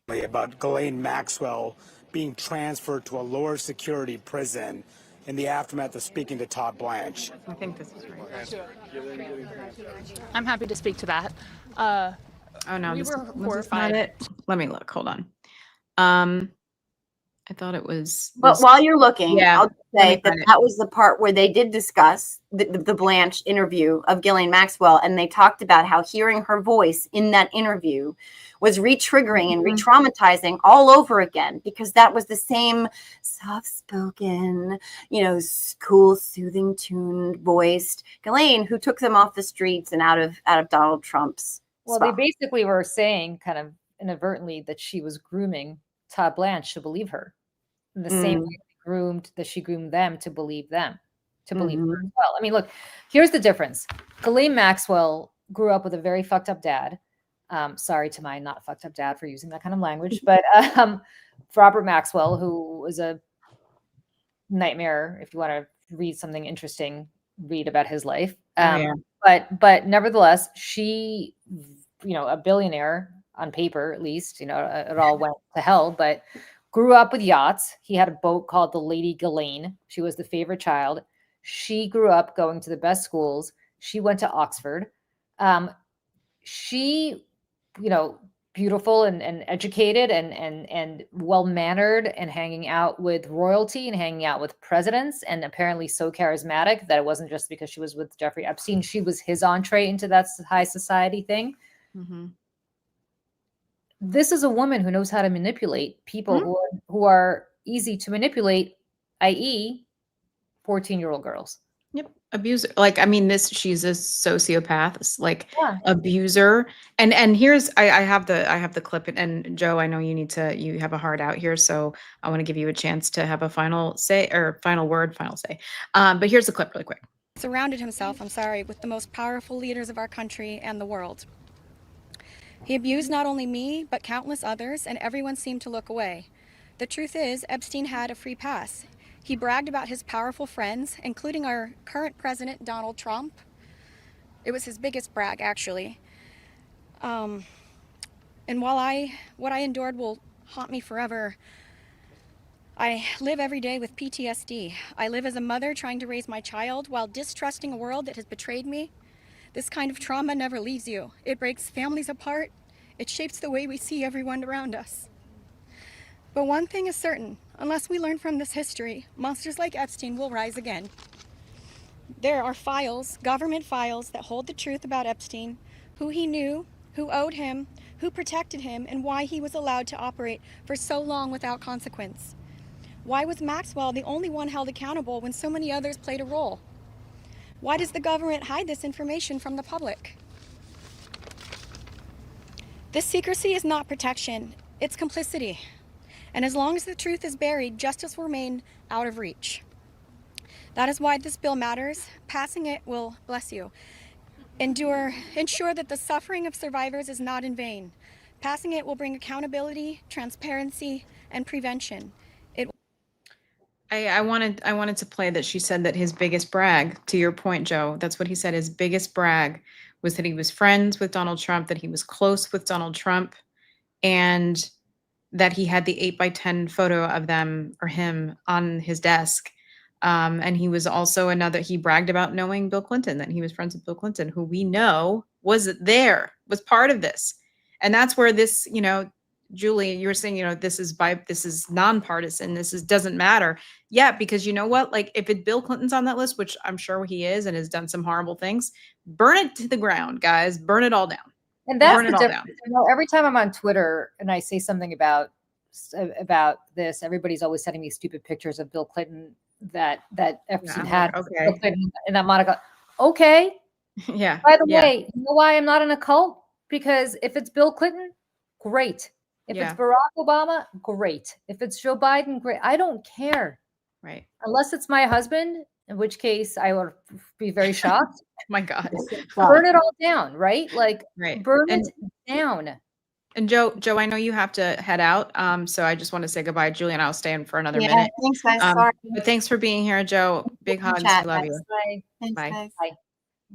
Yeah. About Ghislaine Maxwell being transferred to a lower security prison in the aftermath of speaking to Todd Blanche. I think this is right. I'm happy to speak to that. Oh no, we this were was horrified. not it. Let me look. Hold on. I thought it was. Well, while you're looking, I'll say that was the part where they did discuss the Blanche interview of Ghislaine Maxwell, and they talked about how hearing her voice in that interview was re-triggering and re-traumatizing all over again, because that was the same soft-spoken, cool, soothing, tuned, voiced Ghislaine who took them off the streets and out of Donald Trump's. Well, they basically were saying, kind of inadvertently, that she was grooming Todd Blanche to believe her, in the same way she groomed them to believe her as well. I mean, look, here's the difference. Ghislaine Maxwell grew up with a very fucked up dad. Sorry to my not fucked up dad for using that kind of language, but Robert Maxwell, who was a nightmare. If you want to read something interesting, read about his life. But nevertheless, she, a billionaire on paper, at least, it all went to hell, but grew up with yachts. He had a boat called the Lady Ghislaine. She was the favorite child. She grew up going to the best schools. She went to Oxford. She, beautiful and educated and well mannered and hanging out with royalty and hanging out with presidents and apparently so charismatic that it wasn't just because she was with Jeffrey Epstein. She was his entree into that high society thing. Mm-hmm. This is a woman who knows how to manipulate people who are easy to manipulate, i.e., 14-year-old girls. Yep. Abuser. Like, I mean, she's a sociopath, like Yeah. abuser. And here's, I have the clip, and Joe, I know you have a heart out here. So I want to give you a chance to have a final say or final word, final say. But here's the clip really quick. Surrounded himself, with the most powerful leaders of our country and the world. He abused not only me, but countless others, and everyone seemed to look away. The truth is, Epstein had a free pass. He bragged about his powerful friends, including our current president, Donald Trump. It was his biggest brag, actually. And what I endured will haunt me forever. I live every day with PTSD. I live as a mother trying to raise my child while distrusting a world that has betrayed me. This kind of trauma never leaves you. It breaks families apart. It shapes the way we see everyone around us. But one thing is certain, unless we learn from this history, monsters like Epstein will rise again. There are files, government files, that hold the truth about Epstein, who he knew, who owed him, who protected him, and why he was allowed to operate for so long without consequence. Why was Maxwell the only one held accountable when so many others played a role? Why does the government hide this information from the public? This secrecy is not protection, it's complicity. And as long as the truth is buried, justice will remain out of reach. That is why this bill matters. Passing it will, bless you, ensure that the suffering of survivors is not in vain. Passing it will bring accountability, transparency, and prevention. I wanted to play that she said that his biggest brag, to your point, Joe, that's what he said. His biggest brag was that he was friends with Donald Trump, that he was close with Donald Trump, and that he had the 8x10 photo of them or him on his desk. And he was also he bragged about knowing Bill Clinton, that he was friends with Bill Clinton, who we know was part of this. And that's where this, Julie, you were saying, this is nonpartisan. Doesn't matter. Yeah, because you know what? Like if Bill Clinton's on that list, which I'm sure he is and has done some horrible things, burn it to the ground, guys. Burn it all down. And that's burn the it all difference. down. Every time I'm on Twitter and I say something about this, everybody's always sending me stupid pictures of Bill Clinton that Epstein had. Okay. Bill Clinton and that Monica. Okay. Yeah. By the way, you know why I'm not in a cult? Because if it's Bill Clinton, great. If it's Barack Obama, great. If it's Joe Biden, great. I don't care. Right. Unless it's my husband, in which case I would be very shocked. My God. Burn it all down, right? Like burn it down. And Joe, I know you have to head out. So I just want to say goodbye. Julie and I'll stay in for another minute. Thanks, guys. Sorry. But thanks for being here, Joe. Big hugs. I love you. Bye. Thanks, Bye. guys. Bye.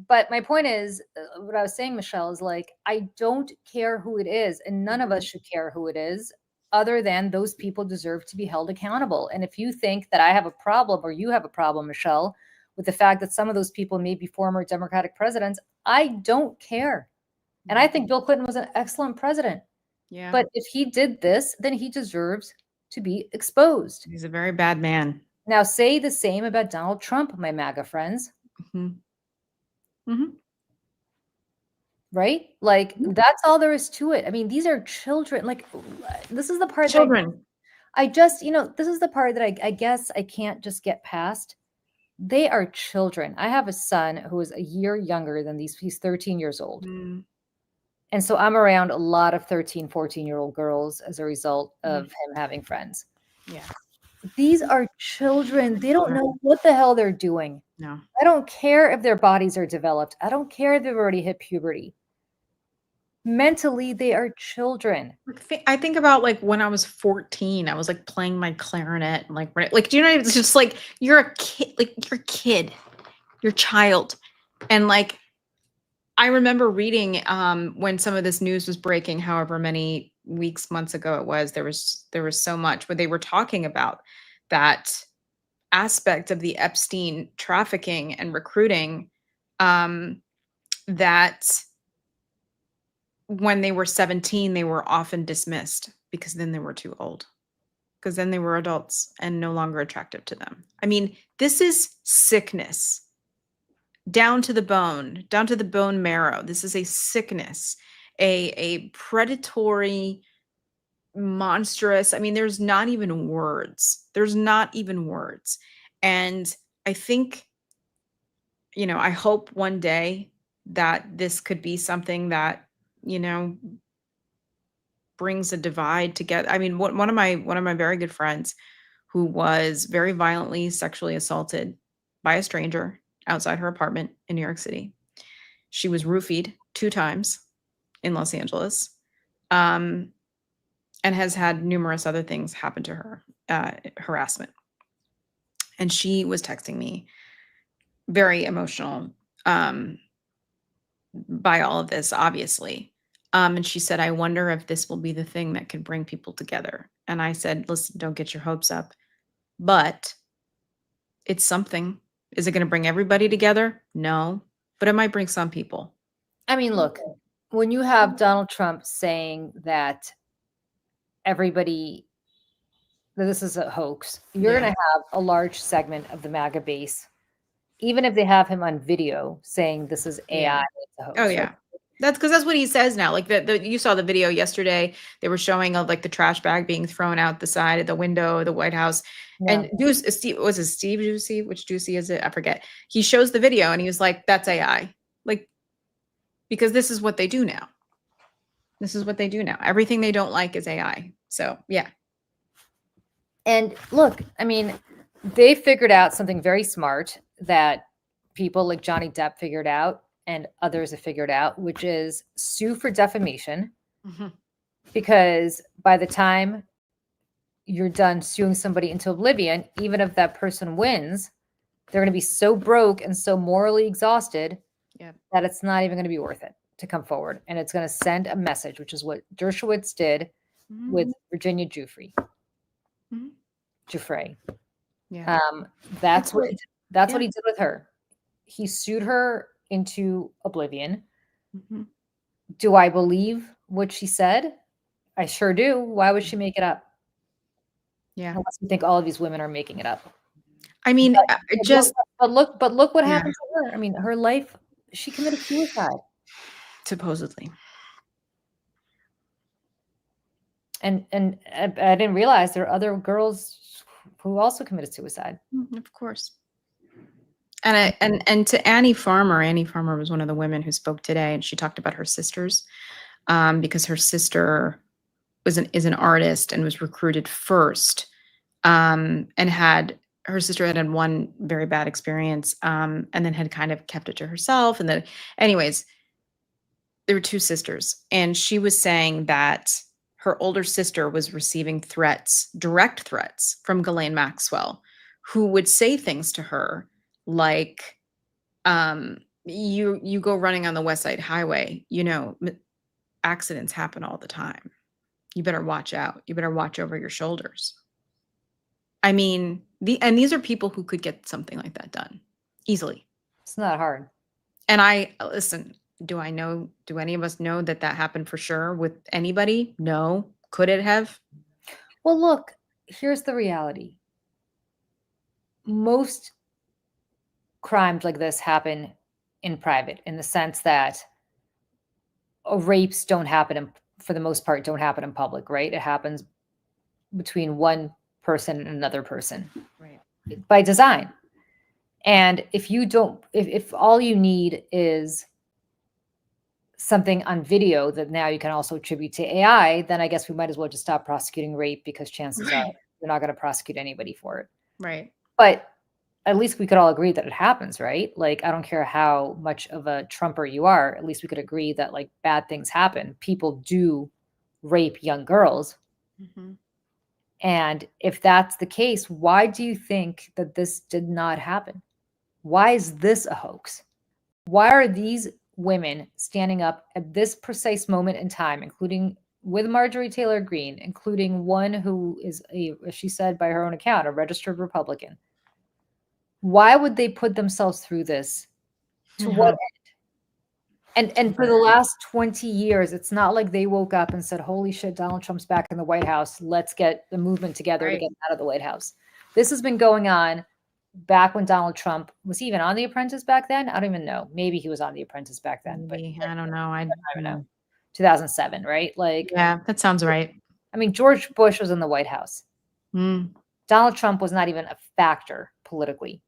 But my point is, what I was saying, Michelle, is like, I don't care who it is, and none of us should care who it is, other than those people deserve to be held accountable. And if you think that I have a problem, or you have a problem, Michelle, with the fact that some of those people may be former Democratic presidents, I don't care. And I think Bill Clinton was an excellent president. Yeah. But if he did this, then he deserves to be exposed. He's a very bad man. Now say the same about Donald Trump, my MAGA friends. Mm-hmm. Mm-hmm. Right? Like that's all there is to it. I mean, these are children. Like this is the part Children. I just, this is the part that I guess I can't just get past. They are children. I have a son who is a year younger than these. He's 13 years old. Mm. And so I'm around a lot of 13, 14-year-old girls as a result of him having friends. Yeah. These are children. They don't know what the hell they're doing. No. I don't care if their bodies are developed. I don't care if they've already hit puberty. Mentally, they are children. I think about like when I was 14, I was like playing my clarinet and like do you know, it's just like you're a kid, you're a child. And like I remember reading when some of this news was breaking, however many weeks, months ago it was, there was so much where they were talking about that aspect of the Epstein trafficking and recruiting, that when they were 17, they were often dismissed because then they were too old. Because then they were adults and no longer attractive to them. I mean, this is sickness down to the bone, down to the bone marrow. This is a sickness, a predatory, monstrous. I mean, there's not even words. There's not even words. And I think, I hope one day that this could be something that, brings a divide together. I mean, one of my very good friends who was very violently sexually assaulted by a stranger outside her apartment in New York City. She was roofied 2 times in Los Angeles, and has had numerous other things happen to her, harassment. And she was texting me, very emotional, by all of this, obviously. And she said, "I wonder if this will be the thing that could bring people together." And I said, "Listen, don't get your hopes up, but it's something. Is it going to bring everybody together? No, but it might bring some people." I mean, look, when you have Donald Trump saying that everybody, that this is a hoax, you're Yeah. going to have a large segment of the MAGA base, even if they have him on video saying this is AI, Yeah. it's a hoax. Oh right? yeah. That's what he says now. Like you saw the video yesterday. They were showing of like the trash bag being thrown out the side of the window of the White House. Yeah. And Steve, was it Steve Ducey? Which Ducey is it? I forget. He shows the video and he was like, "That's AI." Like, because this is what they do now. This is what they do now. Everything they don't like is AI. So yeah. And look, I mean, they figured out something very smart that people like Johnny Depp figured out and others have figured out, which is sue for defamation. Mhm. Because by the time you're done suing somebody into oblivion, even if that person wins, they're going to be so broke and so morally exhausted Yep. that it's not even going to be worth it to come forward. And it's going to send a message, which is what Dershowitz did with Virginia Giuffre. Mhm. Giuffre. Yeah. That's what Yeah. what he did with her. He sued her into oblivion. Mhm. Do I believe what she said? I sure do. Why would she make it up? Yeah. Unless you think all of these women are making it up. I mean, But just look what Yeah. happened to her. I mean, her life, she committed suicide. supposedly. And I didn't realize there are other girls who also committed suicide. Of course. And to Annie Farmer was one of the women who spoke today, and she talked about her sisters, because her sister is an artist and was recruited first, and her sister had one very bad experience, and then had kind of kept it to herself, and then, anyways, there were 2 sisters, and she was saying that her older sister was receiving threats, direct threats from Ghislaine Maxwell, who would say things to her like, you go running on the West Side Highway, accidents happen all the time. You better watch out. You better watch over your shoulders. I mean, these are people who could get something like that done easily. It's not hard. And listen, do any of us know that happened for sure with anybody? No. Could it have? Well, look, here's the reality. Most crimes like this happen in private, in the sense that rapes don't happen for the most part, don't happen in public, right? It happens between one person and another person. Right. By design. And if all you need is something on video that now you can also attribute to AI, then I guess we might as well just stop prosecuting rape, because chances are you're not going to prosecute anybody for it. Right. But at least we could all agree that it happens, right? Like, I don't care how much of a Trumper you are, at least we could agree that like bad things happen. People do rape young girls. Mm-hmm. And if that's the case, why do you think that this did not happen? Why is this a hoax? Why are these women standing up at this precise moment in time, including with Marjorie Taylor Greene, including one who is as she said by her own account, a registered Republican? Why would they put themselves through this? To what end? And for the last 20 years, it's not like they woke up and said, holy shit, Donald Trump's back in the White House. Let's get the movement together to Right. get him out of the White House. This has been going on back when Donald Trump was he even on The Apprentice back then? I don't even know. Maybe he was on The Apprentice back then, but Maybe, I don't know. I I don't know. 2007, right? Like, Yeah, that sounds right. I mean, George Bush was in the White House. Mm, Donald Trump was not even a factor politically.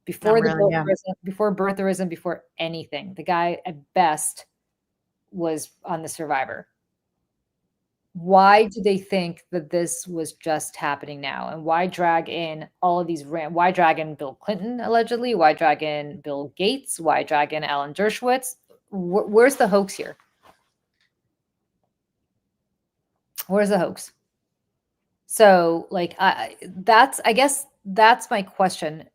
Before the really, yeah. before birtherism, before anything. The guy at best was on the Survivor. Why do they think that this was just happening now? And why drag in all of these why drag in Bill Clinton allegedly? Why drag in Bill Gates? Why drag in Alan Dershowitz? Where's the hoax here? Where's the hoax? So, like, I guess that's my question,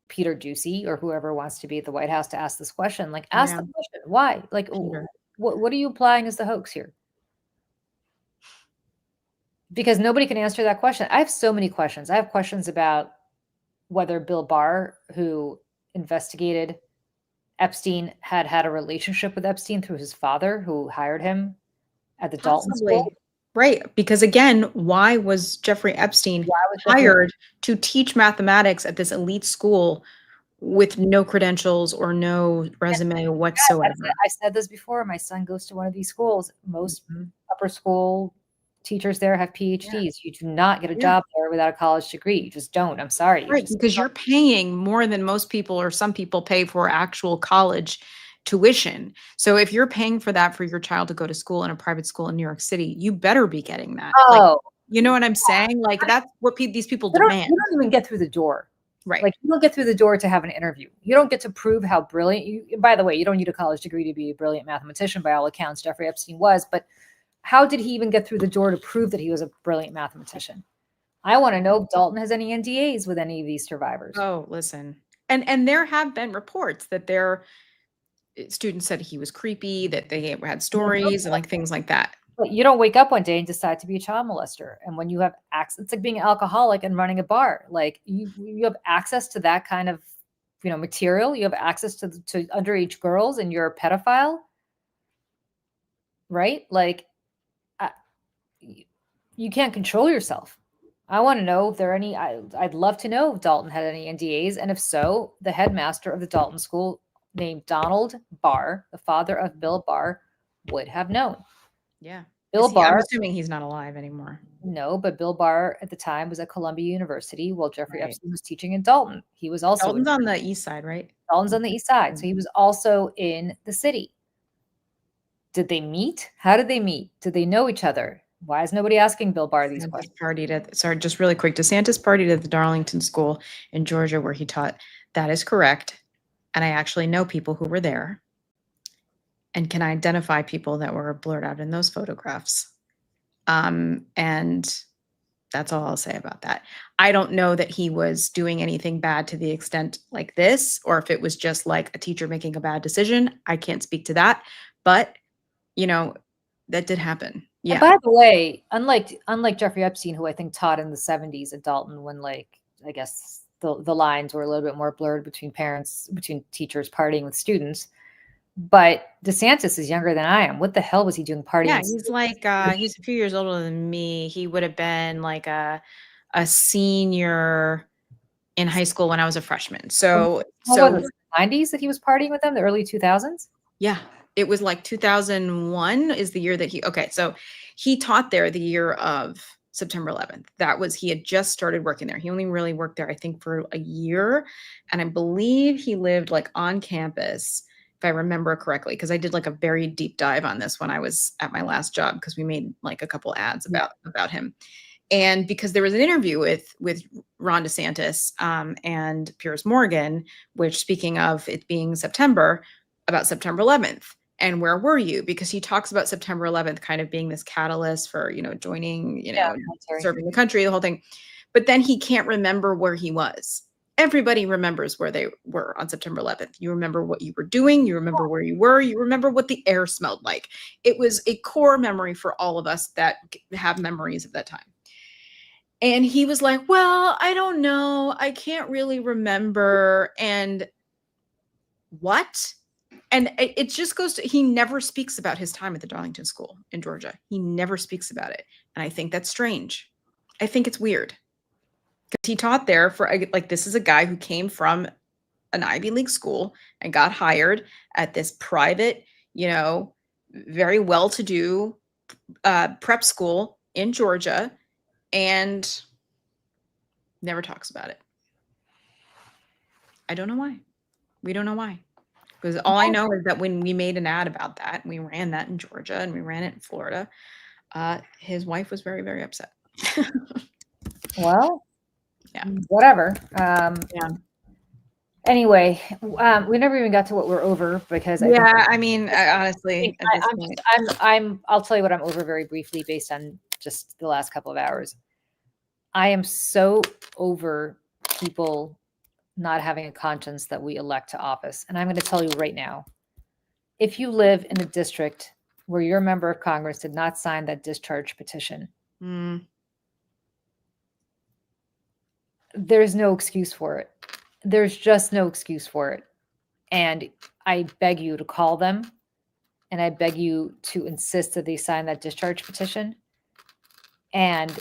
Peter Ducey, or whoever wants to be at the White House to ask this question. Like, ask the question. Why? Like, Peter. what are you applying as the hoax here? Because nobody can answer that question. I have so many questions. I have questions about whether Bill Barr, who investigated Epstein, had a relationship with Epstein through his father, who hired him at the Dalton School. Possibly. Right. Because again, why was Jeffrey Epstein Jeffrey- hired to teach mathematics at this elite school with no credentials or no resume whatsoever? I said this before. My son goes to one of these schools. Most Mhm. upper school teachers there have PhDs. Yeah. You do not get a job there without a college degree. You just don't. I'm sorry. You Right, just because you're paying more than most people or some people pay for actual college tuition. So if you're paying for that for your child to go to school in a private school in New York City, you better be getting that. Like, oh, you know what I'm saying? Like that's what these people you demand. don't even get through the door. Right. Like, you don't get through the door to have an interview. You don't get to prove how brilliant you. By the way, you don't need a college degree to be a brilliant mathematician. By all accounts, Jeffrey Epstein was. But how did he even get through the door to prove that he was a brilliant mathematician? I want to know if Dalton has any NDAs with any of these survivors. Oh, listen. And there have been reports that their students said he was creepy, that they had stories and like things like that. But you don't wake up one day and decide to be a child molester. And when you have access, it's like being an alcoholic and running a bar. Like you have access to that kind of, material. You have access to underage girls, and you're a pedophile, right? Like, you can't control yourself. I want to know if there are any. I'd love to know if Dalton had any NDAs, and if so, the headmaster of the Dalton school, named Donald Barr, the father of Bill Barr, would have known. Yeah. Bill I'm Barr. assuming he's not alive anymore. No, but Bill Barr at the time was at Columbia University while Jeffrey Right. Epstein was teaching in Dalton. He was also Dalton's on the east side, right? Dalton's on the east side, so he was also in the city. Did they meet? How did they meet? Did they know each other? Why is nobody asking Bill Barr these questions? Sorry, just really quick. DeSantis partied at the Darlington School in Georgia where he taught. That is correct. And I actually know people who were there and can identify people that were blurred out in those photographs. And that's all I'll say about that. I don't know that he was doing anything bad to the extent like this, or if it was just like a teacher making a bad decision. I can't speak to that. But, that did happen. Yeah. And by the way, unlike Jeffrey Epstein, who I think taught in the 70s at Dalton, when I guess the lines were a little bit more blurred between teachers partying with students. But DeSantis is younger than I am. What the hell was he doing partying? Yeah, he's like he's a few years older than me. He would have been like a senior in high school when I was a freshman. So was it, the 90s that he was partying with them, the early 2000s? Yeah, it was like 2001 is the year that so he taught there the year of September 11th. He had just started working there. He only really worked there, I think, for a year. And I believe he lived like on campus, if I remember correctly, because I did like a very deep dive on this when I was at my last job, because we made like a couple ads about him. And because there was an interview with Ron DeSantis and Piers Morgan, which, speaking of it being September, about September 11th. And where were you? Because he talks about September 11th kind of being this catalyst for, joining, serving the country, the whole thing. But then he can't remember where he was. Everybody remembers where they were on September 11th. You remember what you were doing. You remember where you were. You remember what the air smelled like. It was a core memory for all of us that have memories of that time. And he was like, well, I don't know. I can't really remember. And what? And it just goes to, he never speaks about his time at the Darlington School in Georgia. He never speaks about it. And I think that's strange. I think it's weird. Because he taught there for, like, this is a guy who came from an Ivy League school and got hired at this private, very well-to-do prep school in Georgia, and never talks about it. I don't know why. We don't know why. Because all I know is that when we made an ad about that, we ran that in Georgia and we ran it in Florida, his wife was very, very upset. Well, Yeah. whatever. Yeah. Anyway, we never even got to what we're over because I mean, honestly, at this point. I'll tell you what I'm over very briefly based on just the last couple of hours. I am so over people not having a conscience that we elect to office. And I'm going to tell you right now, if you live in a district where your member of Congress did not sign that discharge petition, there's no excuse for it. There's just no excuse for it. And I beg you to call them, and I beg you to insist that they sign that discharge petition. And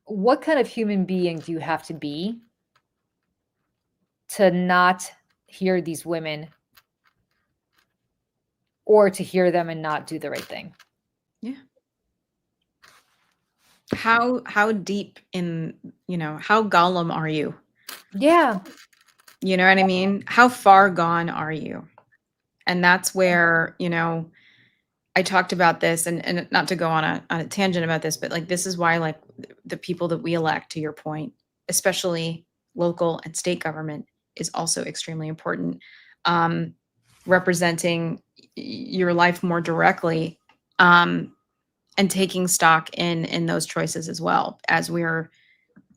what kind of human being do you have to be to not hear these women, or to hear them and not do the right thing? Yeah. How deep in, how Gollum are you? Yeah. You know what I mean? How far gone are you? And that's where, I talked about this, and not to go on a tangent about this, but like, this is why, like, the people that we elect, to your point, especially local and state government, is also extremely important. Representing your life more directly, and taking stock in those choices as well, as we're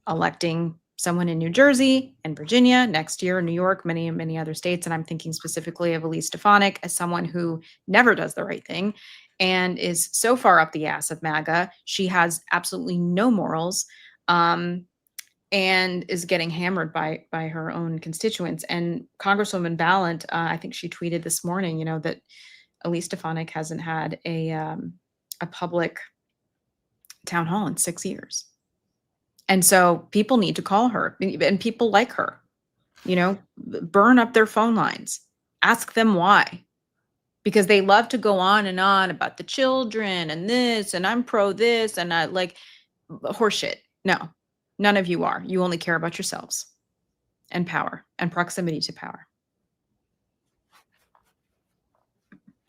electing someone in New Jersey and Virginia, next year, New York, many, many other states. And I'm thinking specifically of Elise Stefanik as someone who never does the right thing and is so far up the ass of MAGA. She has absolutely no morals, and is getting hammered by her own constituents. And Congresswoman Ballant, I think she tweeted this morning, that Elise Stefanik hasn't had a public town hall in 6 years. And so people need to call her, and people like her, burn up their phone lines, ask them why, because they love to go on and on about the children and this, and I'm pro this, and I like horseshit. No, none of you are. You only care about yourselves and power and proximity to power.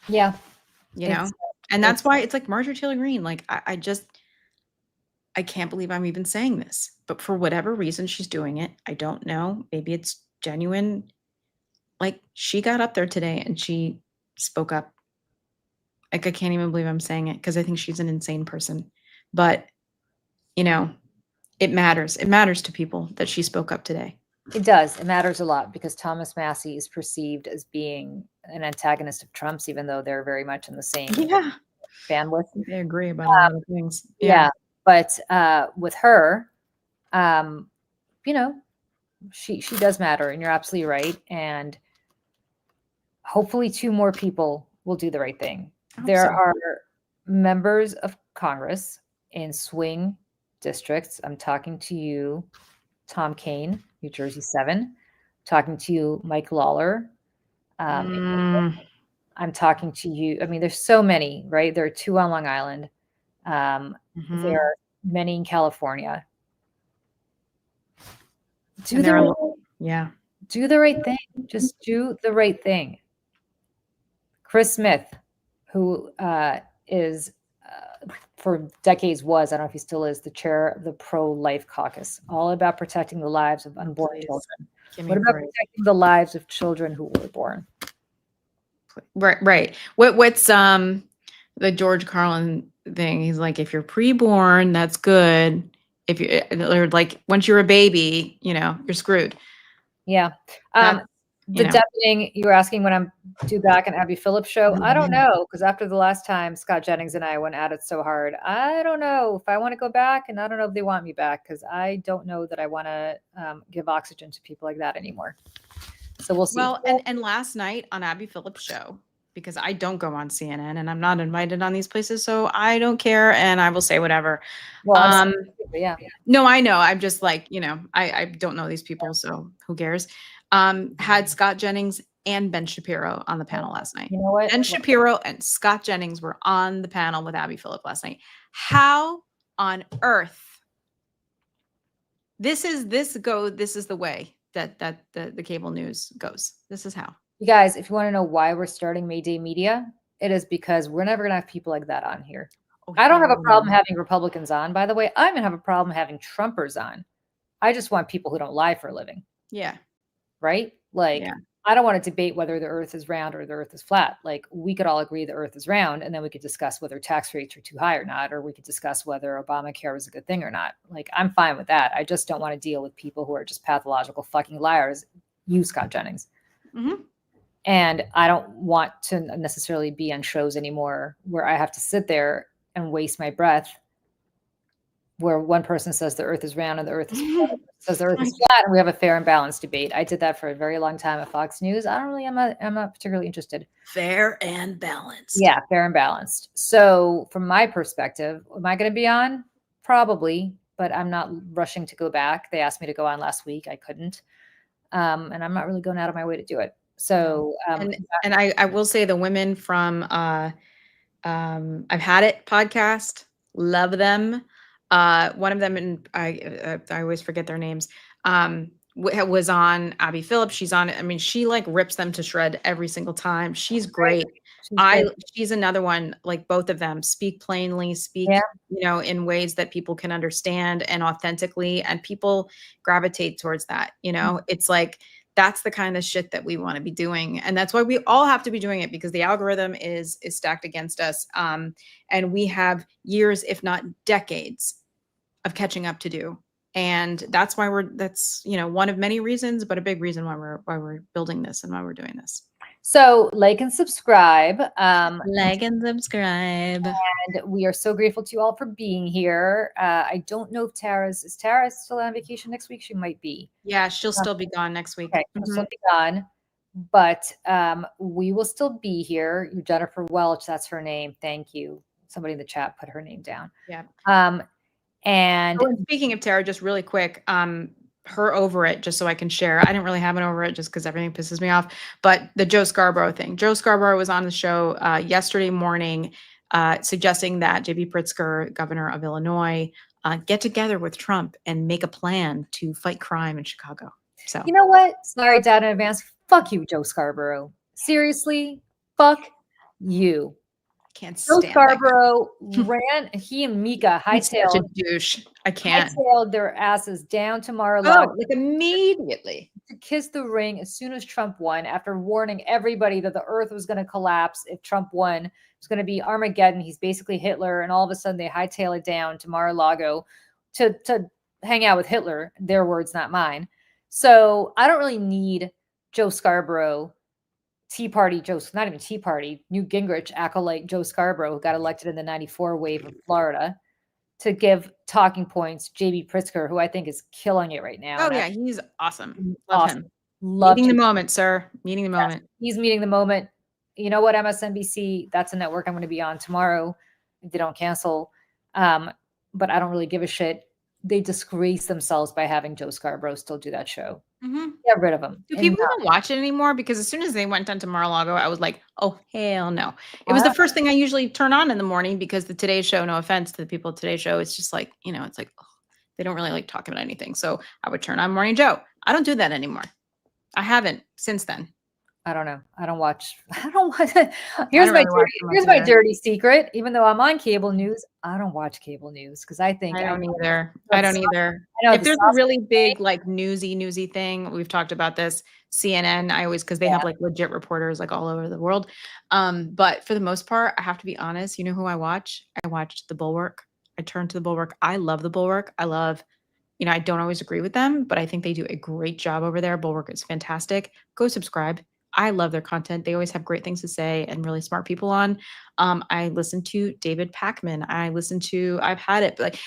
Yeah. And that's why it's like Marjorie Taylor Greene. Like, I can't believe I'm even saying this, but for whatever reason she's doing it, I don't know. Maybe it's genuine. Like, she got up there today and she spoke up. Like, I can't even believe I'm saying it, because I think she's an insane person. But, it matters. It matters to people that she spoke up today. It does. It matters a lot, because Thomas Massie is perceived as being an antagonist of Trump's, even though they're very much in the same bandwidth. They agree about a lot of things. Yeah. But with her, she does matter, and you're absolutely right. And hopefully 2 more people will do the right thing. There are members of Congress in swing districts. I'm talking to you, Tom Kean, New Jersey 7. Talking to you, Mike Lawler. I'm talking to you. I mean, there's so many, right? There are 2 on Long Island. There are many in California. Do the right thing. Just do the right thing. Chris Smith, who is for decades was, I don't know if he still is, the chair of the pro-life caucus, all about protecting the lives of unborn children. What about protecting the lives of children who were born? Right. What's the George Carlin thing? He's like, if you're preborn, that's good. If you're like, once you're a baby, you're screwed. Yeah. You The know? deafening, you were asking when I'm due back an Abby Phillips show. I don't know, because after the last time Scott Jennings and I went at it so hard, I don't know if I want to go back, and I don't know if they want me back, because I don't know that I want to give oxygen to people like that anymore. So we'll see. Well, and last night on Abby Phillips' show, because I don't go on CNN and I'm not invited on these places, so I don't care and I will say whatever. Well, Um, yeah. no, I know. I'm just like, I don't know these people, so who cares? Had Scott Jennings and Ben Shapiro on the panel last night. You know what? Ben Shapiro and Scott Jennings were on the panel with Abby Phillip last night. How on earth? This is the way that the cable news goes. This is how. You guys, if you want to know why we're starting Mayday Media, it is because we're never going to have people like that on here. I don't have a problem having Republicans on, by the way. I even have a problem having Trumpers on. I just want people who don't lie for a living. Yeah. Right? Like, Yeah. I don't want to debate whether the earth is round or the earth is flat. Like, we could all agree the earth is round, and then we could discuss whether tax rates are too high or not, or we could discuss whether Obamacare is a good thing or not. Like, I'm fine with that. I just don't want to deal with people who are just pathological fucking liars. You, Scott Jennings. Mm-hmm. And I don't want to necessarily be on shows anymore where I have to sit there and waste my breath, where one person says the earth is round and the earth is flat, says the earth is flat, and we have a fair and balanced debate. I did that for a very long time at Fox News. I'm not particularly interested. Fair and balanced. Yeah, fair and balanced. So from my perspective, am I going to be on? Probably, but I'm not rushing to go back. They asked me to go on last week. I couldn't. And I'm not really going out of my way to do it. So, and I will say the women from I've Had It podcast, love them. One of them, and I always forget their names, was on Abby Phillips. She's on it. I mean, she like rips them to shred every single time. She's great. She's another one, like both of them speak plainly, speak, in ways that people can understand and authentically, and people gravitate towards that. It's like, that's the kind of shit that we want to be doing. And that's why we all have to be doing it, because the algorithm is stacked against us. And we have years, if not decades, of catching up to do. And that's why that's one of many reasons, but a big reason why we're building this and why we're doing this. So like and subscribe. Like and subscribe. And we are so grateful to you all for being here. I don't know if is Tara still on vacation next week? She might be. Yeah, she'll still be gone next week. Okay, she'll still be gone. But we will still be here. Jennifer Welch, that's her name. Thank you. Somebody in the chat put her name down. Yeah. And speaking of Tara, just really quick, her over it, just so I can share. I didn't really have an over it just because everything pisses me off. But the Joe Scarborough thing. Joe Scarborough was on the show yesterday morning, suggesting that J.B. Pritzker, governor of Illinois, get together with Trump and make a plan to fight crime in Chicago. So you know what? Sorry, Dad, in advance. Fuck you, Joe Scarborough. Seriously, fuck you. Can't stand Joe Scarborough ran. He and Mika hightailed. Such a douche. I can't. Hightailed their asses down to Mar-a-Lago. Like immediately to kiss the ring as soon as Trump won, after warning everybody that the earth was going to collapse if Trump won. It's going to be Armageddon. He's basically Hitler, and all of a sudden they hightail it down to Mar-a-Lago to hang out with Hitler. Their words, not mine. So I don't really need Joe Scarborough. Tea Party Joe, not even Tea Party, Newt Gingrich acolyte Joe Scarborough, who got elected in the 94 wave of Florida, to give talking points. J.B. Pritzker, who I think is killing it right now. Oh, yeah, he's awesome. Love him. Meeting the moment, sir. Meeting the moment. He's meeting the moment. You know what, MSNBC, that's a network I'm going to be on tomorrow if they don't cancel. But I don't really give a shit. They disgrace themselves by having Joe Scarborough still do that show. Mm-hmm. Get rid of him. Do people even watch it anymore? Because as soon as they went down to Mar-a-Lago, I was like, oh, hell no. It was the first thing I usually turn on in the morning, because the Today Show, no offense to the people at Today Show, it's just like, it's like, they don't really like talking about anything. So I would turn on Morning Joe. I don't do that anymore. I haven't since then. I don't know. I don't watch. Here's my dirty secret. Even though I'm on cable news, I don't watch cable news because I think I don't either. If there's a really big like newsy thing, we've talked about this. CNN, I always, because they have like legit reporters like all over the world. But for the most part, I have to be honest. You know who I watch? I watched The Bulwark. I turned to The Bulwark. I love The Bulwark. I love I don't always agree with them, but I think they do a great job over there. Bulwark is fantastic. Go subscribe. I love their content. They always have great things to say and really smart people on. I listen to David Packman. I've had it. But like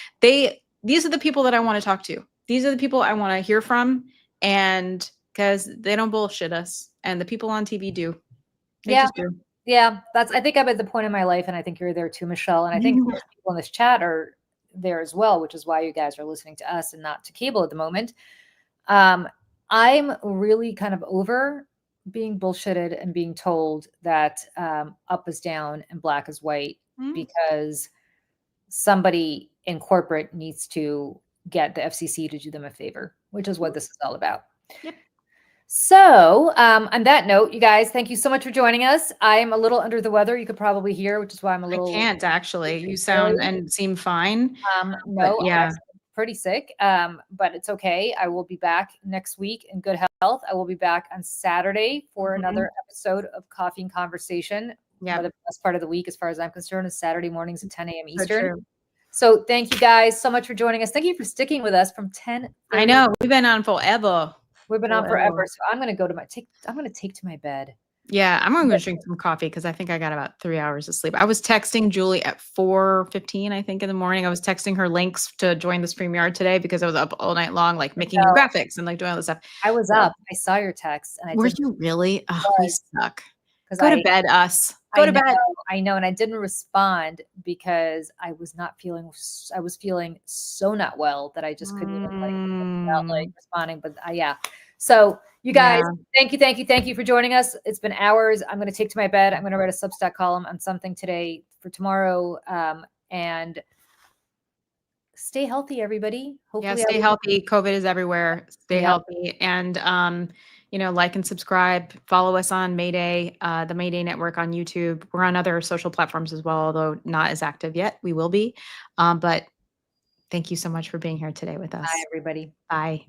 these are the people that I want to talk to. These are the people I want to hear from. And because they don't bullshit us. And the people on TV do. They Yeah. just do. Yeah, I think I'm at the point in my life, and I think you're there too, Michelle. And I think most people in this chat are there as well, which is why you guys are listening to us and not to cable at the moment. I'm really kind of over being bullshitted and being told that up is down and black is white because somebody in corporate needs to get the FCC to do them a favor, which is what this is all about. Yep. So on that note, you guys, thank you so much for joining us. I am a little under the weather. You could probably hear, which is why I'm a little. I can't actually. You sound and seem fine. No, yeah. I'm actually pretty sick, but it's okay. I will be back next week in good health. I will be back on Saturday for another episode of Coffee and Conversation. Yeah. The best part of the week, as far as I'm concerned, is Saturday mornings at 10 a.m. So Eastern. true. So thank you guys so much for joining us. Thank you for sticking with us from 10. I know we've been on forever. We've been on forever. So I'm going to go to I'm going to take to my bed. Yeah, I'm going to drink some coffee because I think I got about 3 hours of sleep. I was texting Julie at 4:15, I think, in the morning. I was texting her links to join the StreamYard today because I was up all night long, like making new graphics and like doing all this stuff. I was up. I saw your text. And Were you really? Oh, we suck. Go to bed, us. Go to bed. I know. And I didn't respond because I was feeling so not well that I just couldn't even like responding. But yeah. So you guys, thank you for joining us. It's been hours. I'm going to take to my bed. I'm going to write a Substack column on something today for tomorrow. And stay healthy, everybody. Hopefully, stay healthy. COVID is everywhere. Stay healthy. And, like and subscribe. Follow us on Mayday, the Mayday Network on YouTube. We're on other social platforms as well, although not as active yet. We will be. But thank you so much for being here today with us. Bye, everybody. Bye.